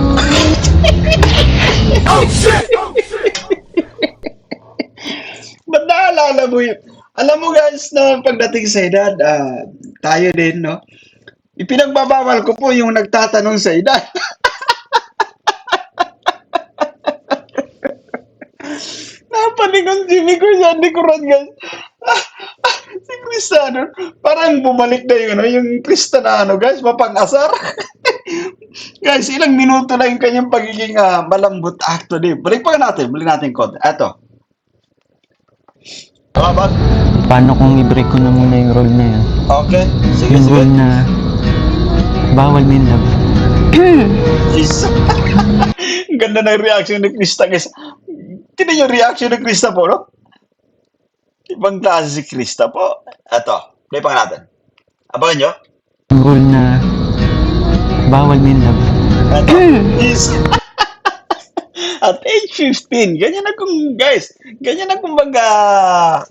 Ba't naalala mo yun? Alam mo guys, no, pagdating sa edad, tayo din, no? Ipinagbabawal ko po yung nagtatanong sa edad. Napalingon si Miko sa likuran, guys. Si Krista, no? Parang bumalik na yung, ano, yung Krista na, ano, guys, mapang-asar. Guys, ilang minuto lang yung kanyang pagiging malambot actually. Balik natin konti. Eto. Tama ba? Paano kung i-break ko na muna yung rule na yan? Okay. Sige, Yung sige. rule na bawal min love. Is. Ang ganda ng reaction ni Krista, guys. Tignan yung reaction ni Krista po, no? Ibang klase si Krista po. Eto. Play pa natin. Abangan nyo. Yung rule na bawal min love. Eto. Is. At age 15, ganyan na kung, guys, ganyan na kumbaga,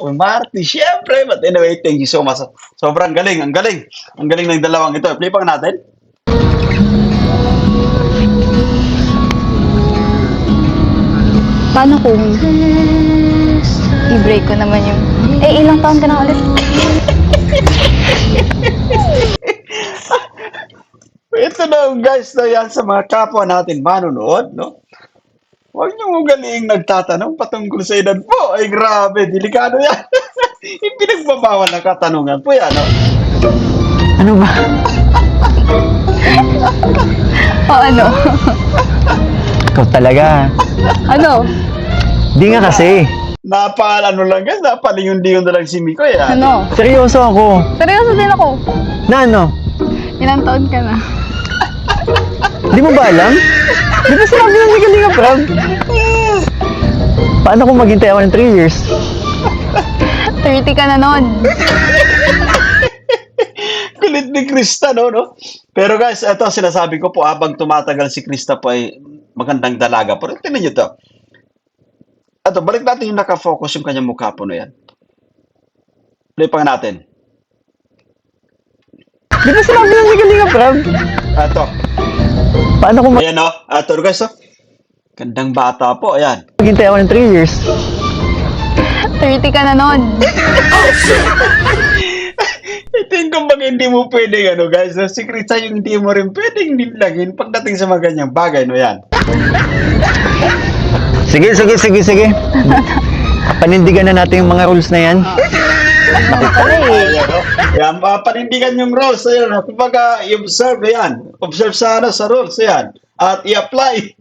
umarte, syempre, but anyway, thank you so much. Sobrang galing, ang galing ng dalawang ito. Play pa natin. Paano kung i-break ko naman yung... ilang taon ka na ulit? Ito na, guys, na yan sa mga kapwa natin manonood, no? Huwag niyong ugaling nagtatanong patungkol sa edad po. Ay, grabe, delikado yan. Ipinagbabawal na katanungan po yan, no? Ano ba? O ano? Ikaw talaga. Ano? Di nga kasi. Ano lang, guys, napalingon-lingon na lang si Miko, yan. Ano? Seryoso ako. Seryoso din ako. Na ano? Ilang taon ka na? Di mo ba alam? Di ba sinabi na ni Kalinga Prab? Paano kung maghintay ako ng 3 years? 30 ka na nun. Kulit ni Krista, no? Pero guys, ito sinasabi ko po, habang tumatagal si Krista po ay magandang dalaga. Pero tingnan nyo to. Ito, balik natin yung nakafocus yung kanyang mukha po, no yan. Play pa natin. Di ba sinabi na ni Kalinga Prab? Ito. Paano kung Ayan, no? Ito, guys, oh. Gandang bata po, ayan. Maghintay ako ng 3 years. 30 ka na nun. Ito yung kumbaga hindi mo pwedeng ano guys, so, si Krista yung hindi mo rin pwedeng nimlagin pagdating sa mga ganyang bagay, no yan. Sige. Panindigan na natin yung mga rules na yan. Ayan, no? Yan, panindigan yung rules, ayan, no? Kumbaga, i-observe, ayan. Observe sa, ano, sa rules, ayan. At i-apply.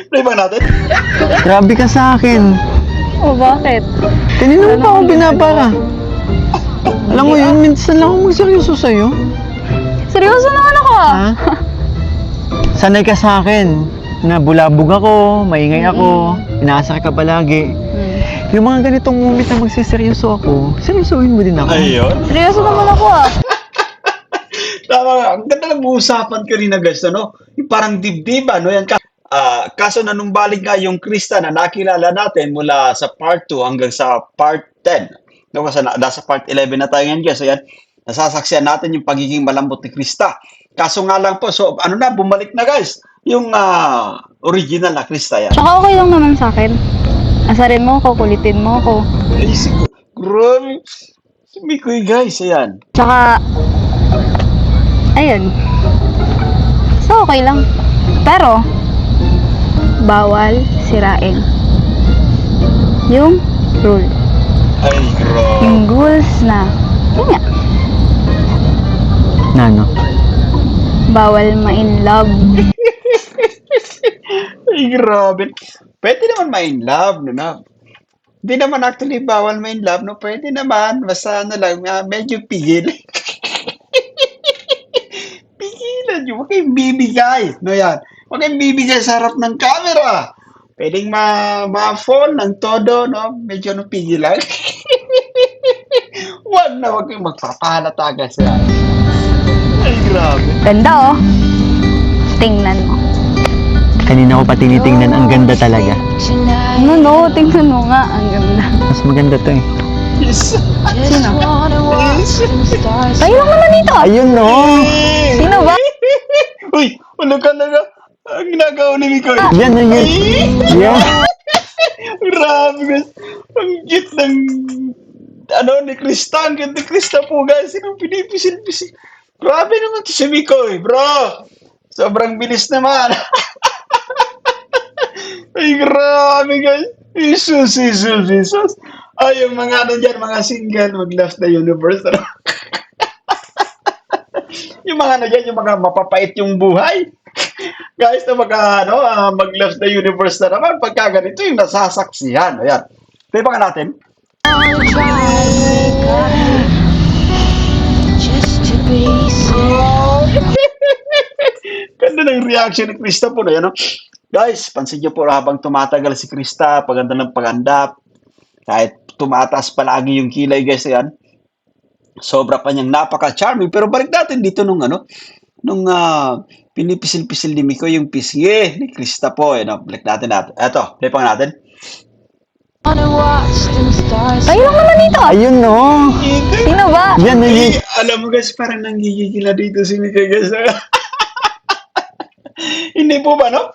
Play ba natin? Grabe ka sa akin. O, bakit? Kanina mo pa ako binabara. Alam mo yun, minsan lang ako magseryoso sa'yo. Seryoso naman ako ah. Ha? Sanay ka sa akin na bulabog ako, maingay ako, inaasar ka palagi. Yung mga ganitong moment na magsiseryoso ako, seryosohin mo din ako. Ayun. Seryoso naman ako ah. Tama, ang ganda ng usapan kanina guys, ano? Yung parang dibdib, ano yan? Kaso na nung balik nga yung Krista na nakilala natin mula sa part 2 hanggang sa part 10. No, kasi nasa part 11 na tayo ngayon guys. Ayan, nasasaksiyan natin yung pagiging malambot ni Krista. Kaso nga lang po, so ano na, bumalik na guys. Yung original na Krista yan. Tsaka okay lang naman sa akin. Asarin mo ako, kulitin mo ako. Ay, grabe. Si Mikoy guys, ayan. Tsaka, ayun. So, okay lang. Pero, bawal sirain yung rule. Ay, grabe. Yung rules na, yun nga, Nano? bawal ma-in love. Ay, grabe. Pwede naman ma-in love, no, no? Hindi naman actually bawal ma-in love, no? Pwede naman. Basta ano lang, medyo pigil. Pigilan nyo. Huwag kayong bibigay. No, yan. Huwag kayong bibigay sa harap ng camera. Pwedeng ma-fall ng todo, no? Medyo no, pigil lang. Huwag kayong magpapahalata guys. Yan. Ay, grabe. Ganda oh. Tingnan mo. Kanina ko pa tinitingnan, ang ganda talaga. No, tingnan mo nga. Ang ganda. Mas maganda to eh. Yes. Sino? Yes. Tayo lang naman dito. Ayun no! Sino ba? Uy, ano ka na nga? Ang ginagawa ni Mikoy. Yan na yun. Yan. Grabe guys. Ang cute ng ni Krista. Ang cute ni Krista po guys. Sinong pinipisil-pisil. Grabe naman to si Mikoy, bro. Sobrang bilis naman. Ay, grabe guys. Jesus. Ay, yung mga dyan, mga single, mag-left the universe. Yung mga dyan, yung mga mapapait yung buhay. Guys, na mag-left the universe na naman. Pagka ganito, yung nasasaksihan. Ayan. Play pa nga natin. Ganda ng reaction ni Krista po na yan, no? Guys, pansin niyo po habang tumatagal si Krista, paganda ng paganda, kahit tumataas palagi yung kilay, guys, ayan. Sobra pa niyang napaka-charming. Pero balik natin dito nung pinipisil-pisil ni Miko yung pisngi ni Krista po. Balik natin. Eto, play pa nga natin. Tayo lang naman dito. Ayun no! Sino ba? Yan na yun. Alam mo guys, parang nanggigigil na dito si Miko, guys. Hindi po ba, no?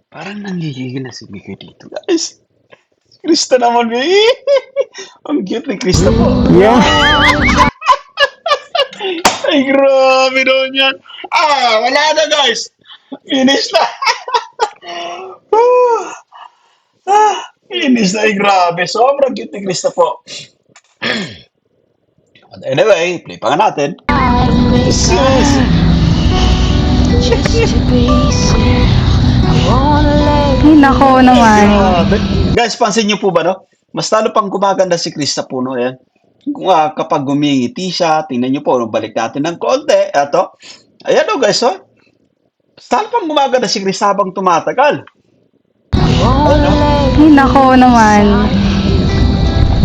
Parang nanggigigil na si Miko dito, guys. Krista naman, ang cute ni Krista po. Yeah. Ay, grabe doon yan. Wala na, guys. Finish na. Finish na. Ay, grabe. Sobrang cute ni Krista po. Anyway, play pa nga natin. Jesus. Ay, nako naman. Guys, pansin niyo po ba, no? Mas lalo pang gumaganda si Krista po, no? Ayan. Kung kapag gumingiti siya, tingnan niyo po, no? Balik natin ng konti. Eto. Ayan, no, guys, oh. Mas lalo pang gumaganda si Krista habang tumatagal. Ay, nako naman.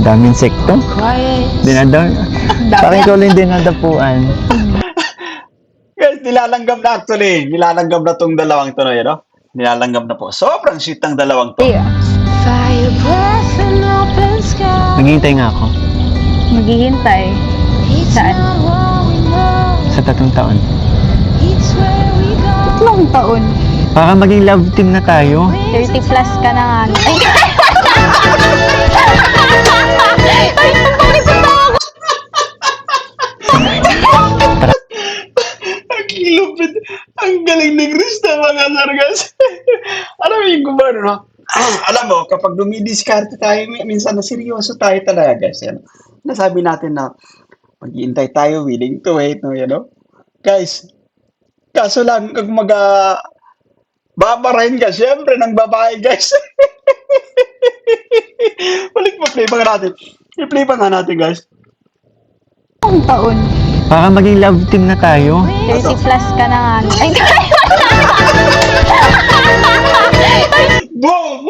Daming sekto. Parang ikaw lang dinadapuan. Guys, nilalanggam na actually. Nilalanggam na tong dalawang to, no? Yan, no? Nilalanggam na po. Sobrang sweet ng dalawang to. Yeah. Naghihintay nga ako. Maghihintay. Saan? Sa 3 taon. 3 taon. Para maging love team na tayo. 30 plus ka na nga. Ay, bakit natawa ko? Ang lupit. Ang galing ni Krista, mga sargas. Alam mo yung gumano, no? Alam mo, kapag dumidiskarte tayo, minsan na seryoso tayo talaga, guys. Yan. Nasabi natin na maghihintay tayo, willing to wait, no? Yan, no? Guys, kaso lang, kung babarahin ka, syempre, ng babae, guys. Balik pa, play pa nga natin. I-play pa nga natin, guys. Ang taon. Para maging love team na tayo. 30 plus ka na nga. Ay, Boom!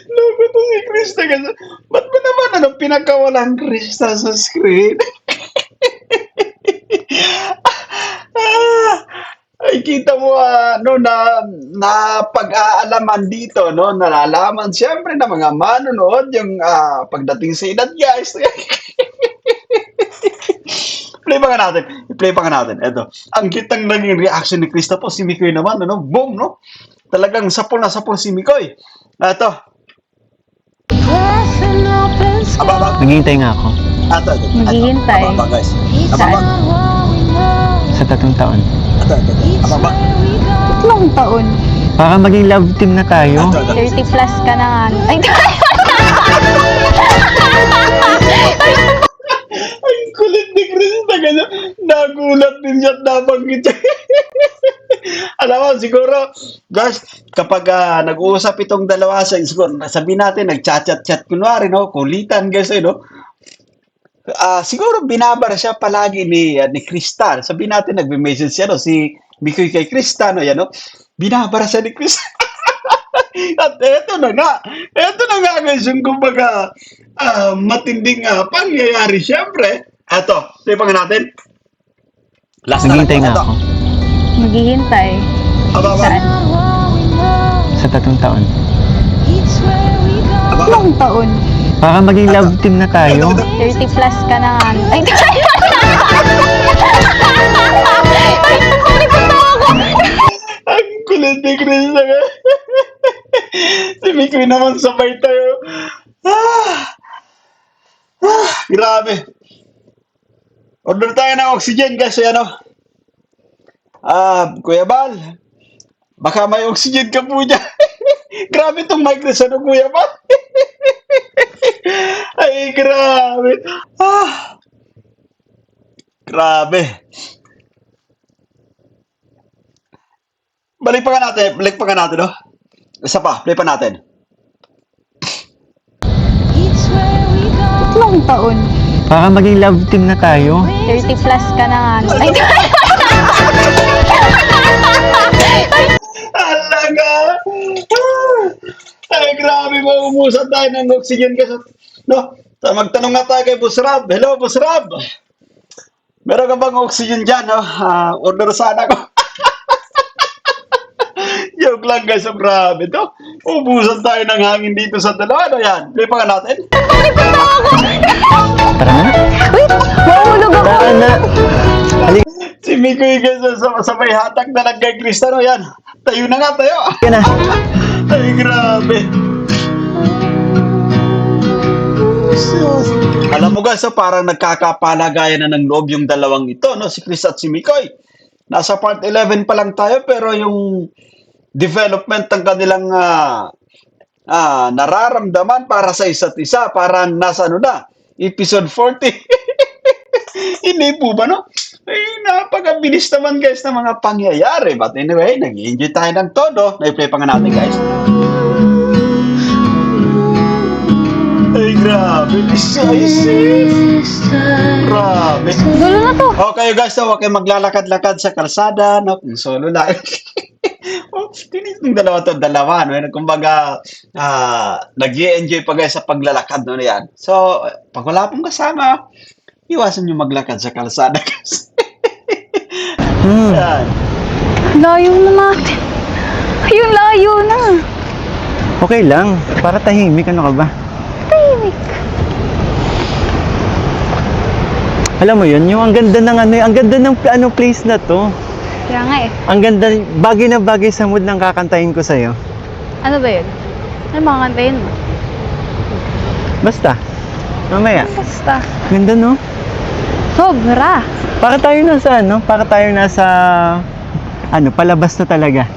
Logo to si Krista kasi. Ba't mo naman pinakawalan Krista sa screen? Ay, kita mo na pag-aalaman dito, no? Nalalaman siyempre ng mga manonood yung pagdating sa edad, guys. Play pa nga natin. I-play pa nga natin. Ito. Ang kitang naging reaction ni Krista po. Si Mikoy naman, ano? Boom, no? Talagang sapol na sapol si Mikoy. Ito. Ababa. Naghihintay nga ako. Ito. Maghihintay. Ababa, guys. Saan? Ababa. Sa 3 taon. Ito. Ababa. Tatlong taon. Para maging love team na tayo. Ito. 30 plus ka na nga. Ay, Ang kulit ni Krista kasi nagulat din siya at nabanggit siya. Alam mo, siguro, guys, kapag nag-uusap itong dalawa sa siguro, sabihin natin, nag-chat-chat-chat, kunwari, no, kulitan, guys, no, siguro binabara siya palagi ni Krista. Sabihin natin, nagme-message siya, no, si Mikoy kay Krista, no, yan, no, binabara siya ni Krista. At eto na nga, guys, yung kumbaga, matinding pangyayari, syempre. Eto, tipan nga natin. Last na lang. Naghihintay nga Eto. ako. maghihintay. Ababa. Saan? Sa 3 taon. Ababa. Tatlong taon. Para maging love team na tayo. 30 plus ka na nga. Ay, bakit natawa ko? Ang kulit ni Krista nga. Si Mikoy naman sabay tayo. Grabe. Order tayo ng oxygen guys. Ano? Kuya Bal. Baka may oxygen ka po dyan. Grabe itong microphone ng Kuya Bal. Ay, grabe. Grabe. Balik pa nga natin, no? Isa pa, play pa natin. Tatlong taon. Para maging love team na tayo. 30 plus ka na nga. Ay, Alaga! Ay, grabe, maumusan tayo ng oxygen kasi. No? So, magtanong nga tayo kay Boss Rab. Hello, Boss Rab. Meron ka bang oxygen dyan, no? Order sana ko. Joke lang guys, so grabe to. Ubusan tayo ng hangin dito sa dalawa. Ano yan? Play pa nga natin. Tara na. wait! Mahulog ako! Tara na. Halika Si Mikoy guys, sa may hatak na lang kay Kristano. Yan. Tayo na nga, tayo. na. Ay, grabe. Alam mo guys, so parang nagkakapalagayan na ng loob yung dalawang ito, no? Si Chris at si Mikoy. Nasa part 11 pa lang tayo, pero yung development ng kanilang nararamdaman para sa isa't isa, parang nasa episode 40. Hindi po ba, no? Ay, napakabilis naman guys ng mga pangyayari. But anyway, nag-enjoy tayo ng todo. Na-play pa nga natin guys. Ay, grabe. Grabe. Gulo na to. Okay guys, so huwag kayong maglalakad-lakad sa kalsada, no? Kung solo lang. Tinis ng dalawa, no? Kumbaga, nag-i-enjoy pa guys sa paglalakad, no? Yan. So, pag wala pong kasama, iwasan nyo maglakad sa kalsada, guys. Yan. Layo na natin. Ayun, layo na. Okay lang. Para tahimik. Ano ka ba? Tahimik. Alam mo yun, yung ang ganda ng place na to. Kaya nga eh. Ang ganda, bagay na bagay sa mood ng kakantahin ko sa'yo. Ano ba yun? Ano mga kantayin mo? Basta, mamaya. Basta. Ganda, no? Sobra. Para tayo nasa, palabas na talaga.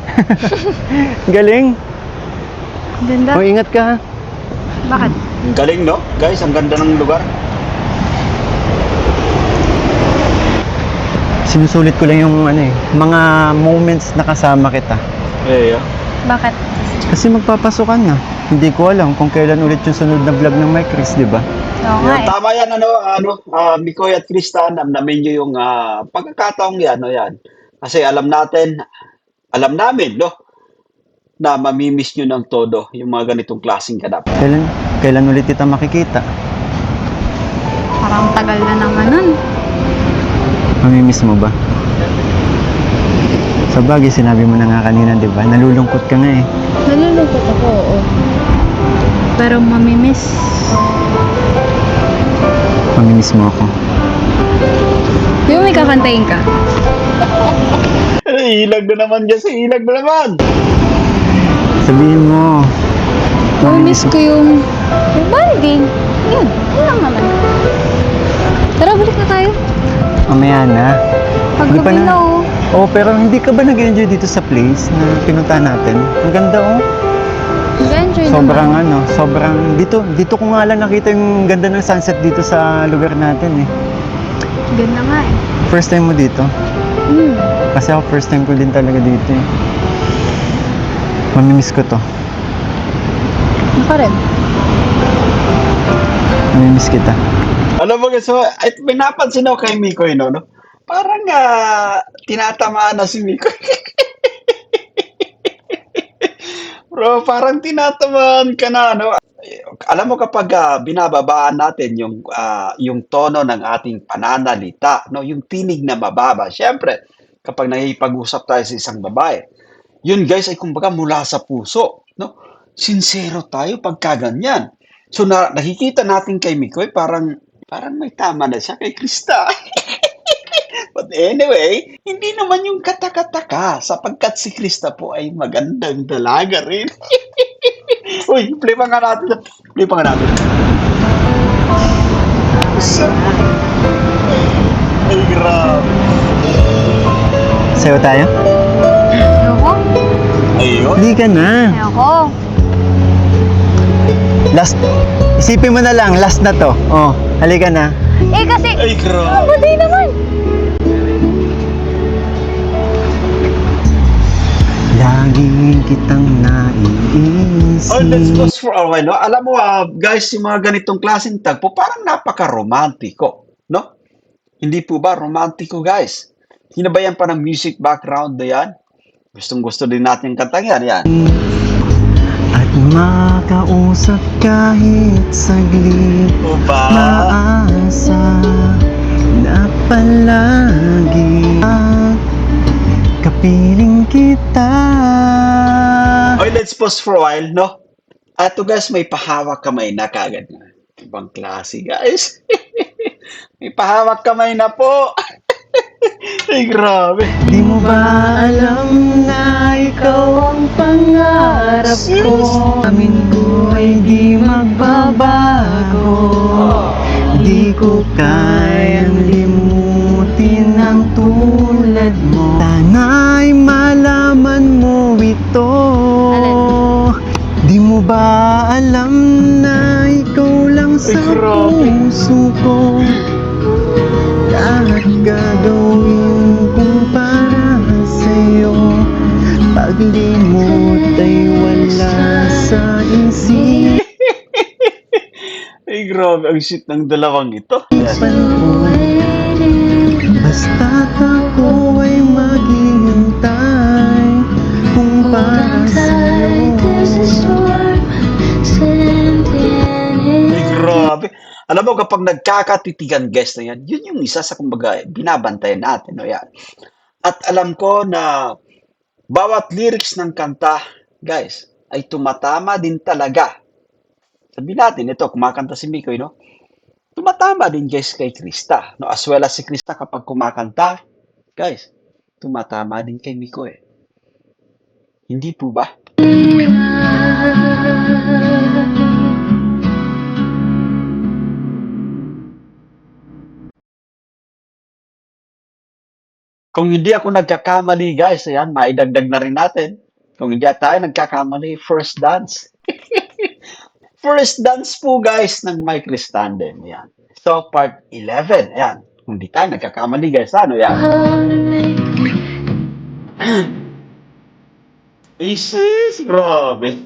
Galing. Ganda. O, ingat ka ha. Bakit? Galing, no? Guys, ang ganda ng lugar. Sinusulit ko lang yung mga moments na kasama kita. Yeah. Bakit? Kasi magpapasukan na. Hindi ko alam kung kailan ulit yung sunod na vlog ng Mike Chris, di ba? Oo nga Yan, eh. tama yan, Mikoy at Krista, namnamin nyo yung pagkakataong yan, no, yan. Kasi alam namin, no, na mamimiss nyo ng todo yung mga ganitong klaseng ganap. Kailan ulit kita makikita? Parang tagal na naman nun. Mamimiss mo ba? Sa bagay, sinabi mo na nga kanina, di ba? Nalulungkot ka nga eh. Nalulungkot ako, oo. Pero mamimiss. Mamimiss mo ako. Di ba may kakantayin ka? Ilag na naman dyan, ilag na naman. Sabihin mo. Mamimiss ko yung bonding. Yun lang naman. Tara, balik na tayo. Mamaya na. Hindi pa Paggabi na oh. Oh, pero hindi ka ba nag-enjoy dito sa place na pinuntahan natin? Ang ganda oh. Nag-enjoy Sobrang naman. sobrang dito ko nga lang nakita yung ganda ng sunset dito sa lugar natin eh. Ganda nga eh. First time mo dito? Hmm. Kasi ako first time ko din talaga dito eh. Mamimiss ko to. Ako rin. Mamimiss kita. Alam mo guys, may napansin ako kay Mikoy, no? Parang tinatamaan na si Mikoy. Bro, parang tinatamaan ka na, no? Alam mo kapag binababaan natin yung tono ng ating pananalita, no? Yung tinig na mababa. Siyempre, kapag nakikipag-usap tayo sa isang babae, yun guys ay kumbaga mula sa puso, no? Sincero tayo pagka ganyan. So nakikita natin kay Mikoy parang may tama na siya kay Krista. But anyway, hindi naman yung katakataka sapagkat si Krista po ay magandang dalaga rin. Uy, play pa nga natin. Play pa nga natin. Ay, grabe. Sayo tayo? Ayoko. Ayun. Hindi ka na. Ayoko. Last. Isipin mo na lang, last na to. Oh, halika na. Eh kasi, Ay, grabe. mabuti naman. Lagi kitang naiisip. Oh, let's pause for a while, no? Alam mo, guys, yung mga ganitong klaseng tagpo, parang napaka-romantiko, no? Hindi po ba romantiko, guys? Hinabayan pa ng music background na yan. Gustong-gusto din natin kantang yan. At makausap kahit saglit. O ba? Maasa na palagi at kapiling kita. Okay, let's pause for a while, no? Ato guys, may pahawak kamay na kagad na. Ibang klase, guys. May pahawak kamay na po. Ay, grabe. Di mo ba alam na ikaw ang pangarap ko? Amin ko ay di magbabago. Di ko kayang limutin ang tulad mo. Sana'y malaman mo ito. Di mo ba alam na ikaw lang sa grabe. puso ko? Lahat gagawin kong para sa'yo. Paglimot ay wala sa isip. Ay, grabe. Ang shit ng dalawang ito. Basta't ako ay maghihintay kung para sa'yo. Ay, grabe. Alam mo, kapag nagkakatitigan guys na yan, yun yung isa sa kumbaga binabantayan natin. No? Yan. At alam ko na bawat lyrics ng kanta, guys, ay tumatama din talaga. Sabi natin, ito, kumakanta si Mikoy, no? Tumatama din guys kay Krista. No? As well as si Krista kapag kumakanta, guys, tumatama din kay Miko eh. Hindi po ba? Kung hindi ako nagkakamali, guys, ayan, maidagdag na rin natin. Kung hindi tayo nagkakamali, first dance. First dance po, guys, ng Mike Cristanden. Ayan. So, part 11. Ayan. Kung hindi tayo nagkakamali, guys, ano yan? Isis, grabe.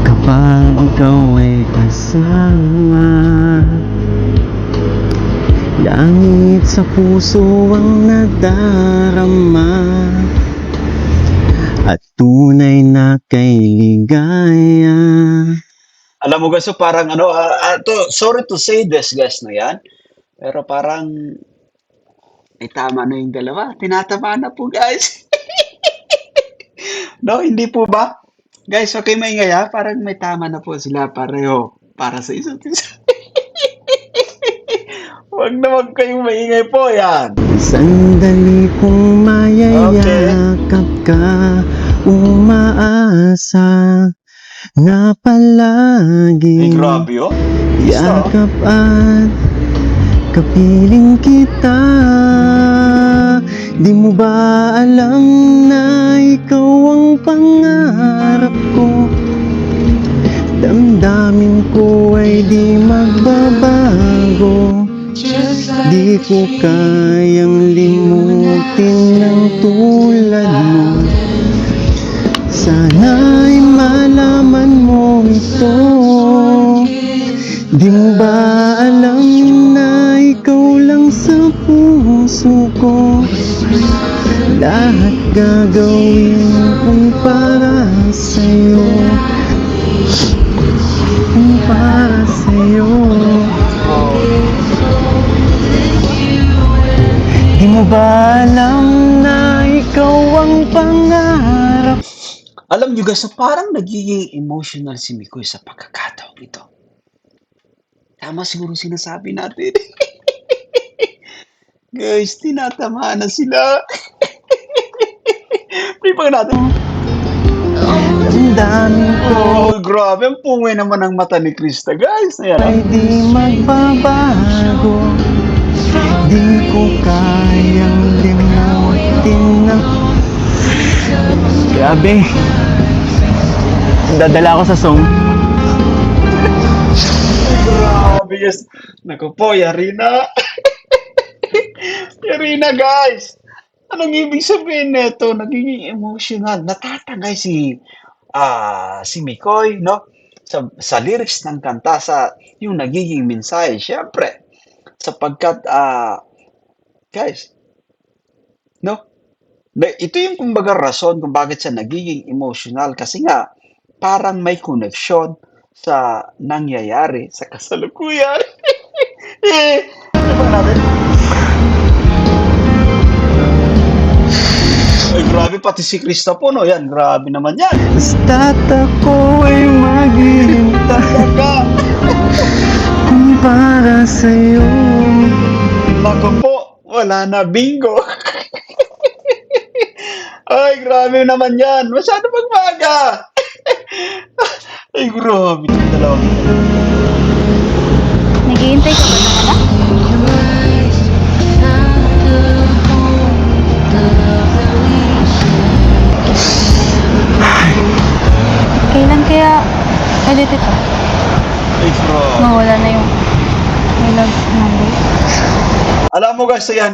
Kapag ikaw ay kasama, langit sa puso ang nadarama, at tunay na kay ligaya. Alam mo, guys, so parang sorry to say this, guys, no yan. Pero parang, ay tama na yung dalawa. Tinatama na po, guys. No, hindi po ba? Guys, okay maingay ha? Parang may tama na po sila pareho para sa isa't isa. Huwag na huwag kayong maingay po, yan. Sandali kong mayayakap ka, umaasa na Ay, palagi. grabe, oh. Yakap at kapiling kita. Di mo ba alam na ikaw ang pangarap ko? Damdamin ko ay di magbabago. Di ko kayang limutin ng tulad mo. Sana'y malaman mo ito. Di mo ba alam na ikaw lang sa puso ko? Lahat gagawin kung para sa'yo. Kung para sa'yo. Di mo ba alam na ikaw ang pangarap? Alam nyo, guys, so parang nagiging emotional si Mikoy sa pagkakataong ito. Tama siguro sinasabi natin. Guys, tinatama na sila. May pang natin. Damdamin ko Oh, grabe. Ang pungay naman ng mata ni Krista, guys. Ayan, ay di magbabago. Di ko kayang limutin na. Grabe. Dadala ako sa song. grabe, guys. Naku po, Yarina. Yarina, guys. Anong ibig sabihin nito? Nagiging emotional. Natatangay si Mikoy, no? Sa lyrics ng kanta, sa yung nagiging mensahe. Siyempre, sapagkat, guys, no? Ito yung kumbaga rason kung bakit siya nagiging emotional. Kasi nga, parang may connection sa nangyayari sa kasalukuyan. Ano ba natin? Ay, grabe, pati si Krista po, no? Yan, grabe naman yan. Basta't ako ay maghihintay Talaga. kung para sa'yo. Naku po, wala na, bingo. Ay, grabe naman yan. Masyado magmaga. Ay, grabe. Dalawa. Naghihintay ka ba talaga? Kailan kaya ulit ito? Ay, grabe. Mawala na yung love Monday. Alam mo guys, ayan,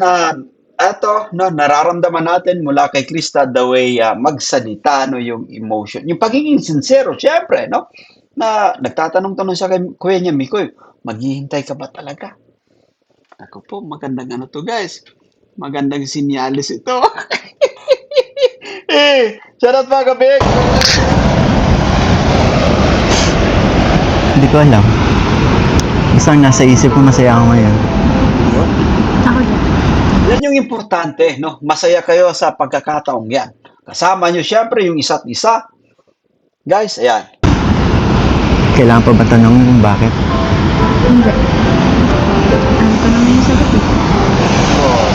eto, no, nararamdaman natin mula kay Krista the way magsalita, no, yung emotion. Yung pagiging sincero, syempre, no? Na nagtatanong-tanong siya kay kuya niya, Mikoy, maghihintay ka ba talaga? Ako po, magandang ano to guys. Magandang sinyalis ito. Shoutout mga kabig! Hindi ko alam. Basta ang nasa isip ko, masaya ako ngayon. Ako din. Yan yung importante, no? Masaya kayo sa pagkakataong yan. Kasama nyo syempre yung isa't isa. Guys, ayan. Kailangan pa ba tanongin kung bakit? Hindi. Ano ko naman yung sagot eh. Oh,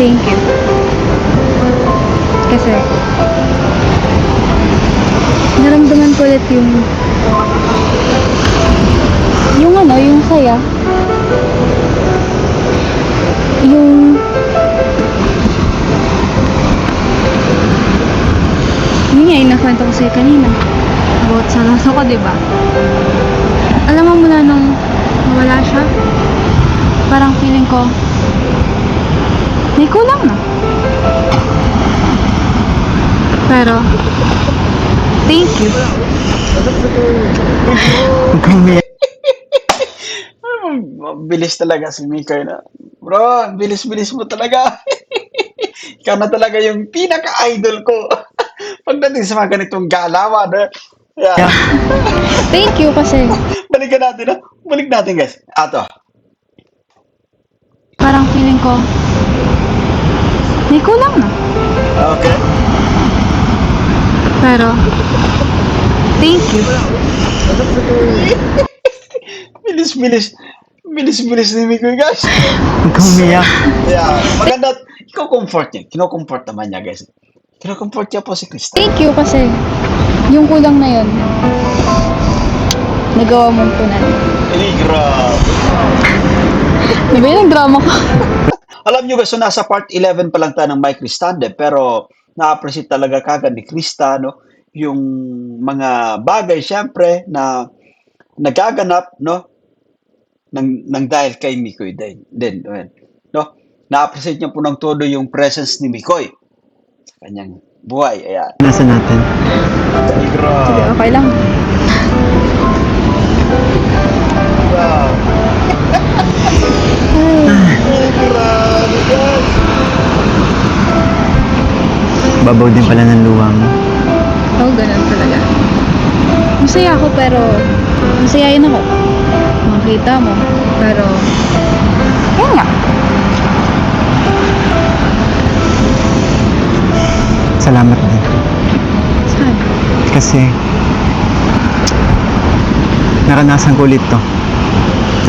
Thank you. Kasi, naramdaman ko ulit yung saya. Yun nga, yung nakwento ko sa'yo kanina. About sa loso ko, diba? Alam mo mula nung nawala siya, parang feeling ko, may kulang na. Pero, thank you. Huwag kang umiyak. Bilis talaga si Mikoy na. Bro, bilis-bilis mo talaga. Ikaw na talaga yung pinaka-idol ko. Pagdating sa mga ganitong galawan, yeah. Thank you kasi Balikan natin, Balik natin, guys. Ato. parang feeling ko, may kulang na. Okay. Pero, thank you. Bilis-bilis. Bilis-bilis ni Mikoy, guys. Huwag kang umiyak. Yeah. Maganda. Iko-comfort niya. Kino-comfort naman niya, guys. Kino-comfort niya po si Krista. Thank you kasi yung kulang na yun, nagawa mong punan. Ay, grabe. Diba yun ang drama ko? Alam nyo guys, so nasa part 11 pa lang tayo ng My Cristande, pero na-appreciate talaga kagad ni Krista, no? Yung mga bagay, syempre, na nagaganap, no? Nang dahil kay Mikoy din, no? Na-appreciate niya po ng todo yung presence ni Mikoy sa kanyang buhay. Ayan. Nasa natin. Ay, Sige, grabe. okay lang. Grabe, guys. Babaw din pala ng luha mo. Oo, ganun talaga. Masaya ako pero masayain ako. Makita mo. Pero, yun nga. Salamat din. Saan? Kasi, naranasan ko ulit to.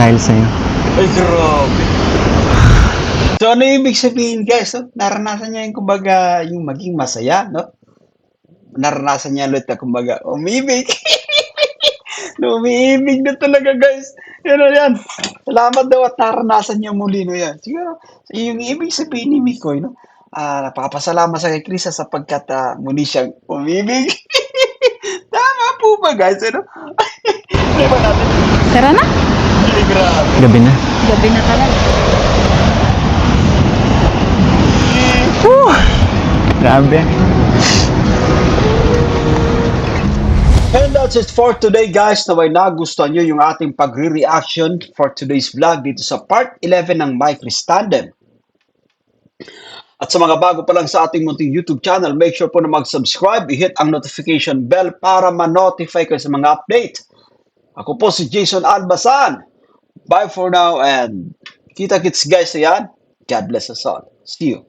Dahil sa'yo. Ay, grabe. So, ano yung ibig sabihin, guys? No? Naranasan niya yung, kumbaga, yung maging masaya, no? Naranasan niya ulit na, kumbaga, umibig. Umiibig na talaga, guys. Yan. Salamat daw at naranasan niya muli, no, yan. Siguro, yung ibig sabihin ni Mikoy, no? Napapasalamat sa kay Krista sapagkat muli siyang umibig. Tama po ba, guys? Ano? Di ba natin? Tara na. Ay, grabe. Gabi na. Gabi na talaga. Grabe. And that's it for today, guys. Naway nagustuhan nyo yung ating pagre-reaction for today's vlog dito sa part 11 ng My Cristandem. At sa mga bago pa lang sa ating munting YouTube channel, make sure po na mag-subscribe, i-hit ang notification bell para ma-notify kayo sa mga update. Ako po si Jason Albasan. Bye for now and kita-kits guys, ayan. God bless us all. See you.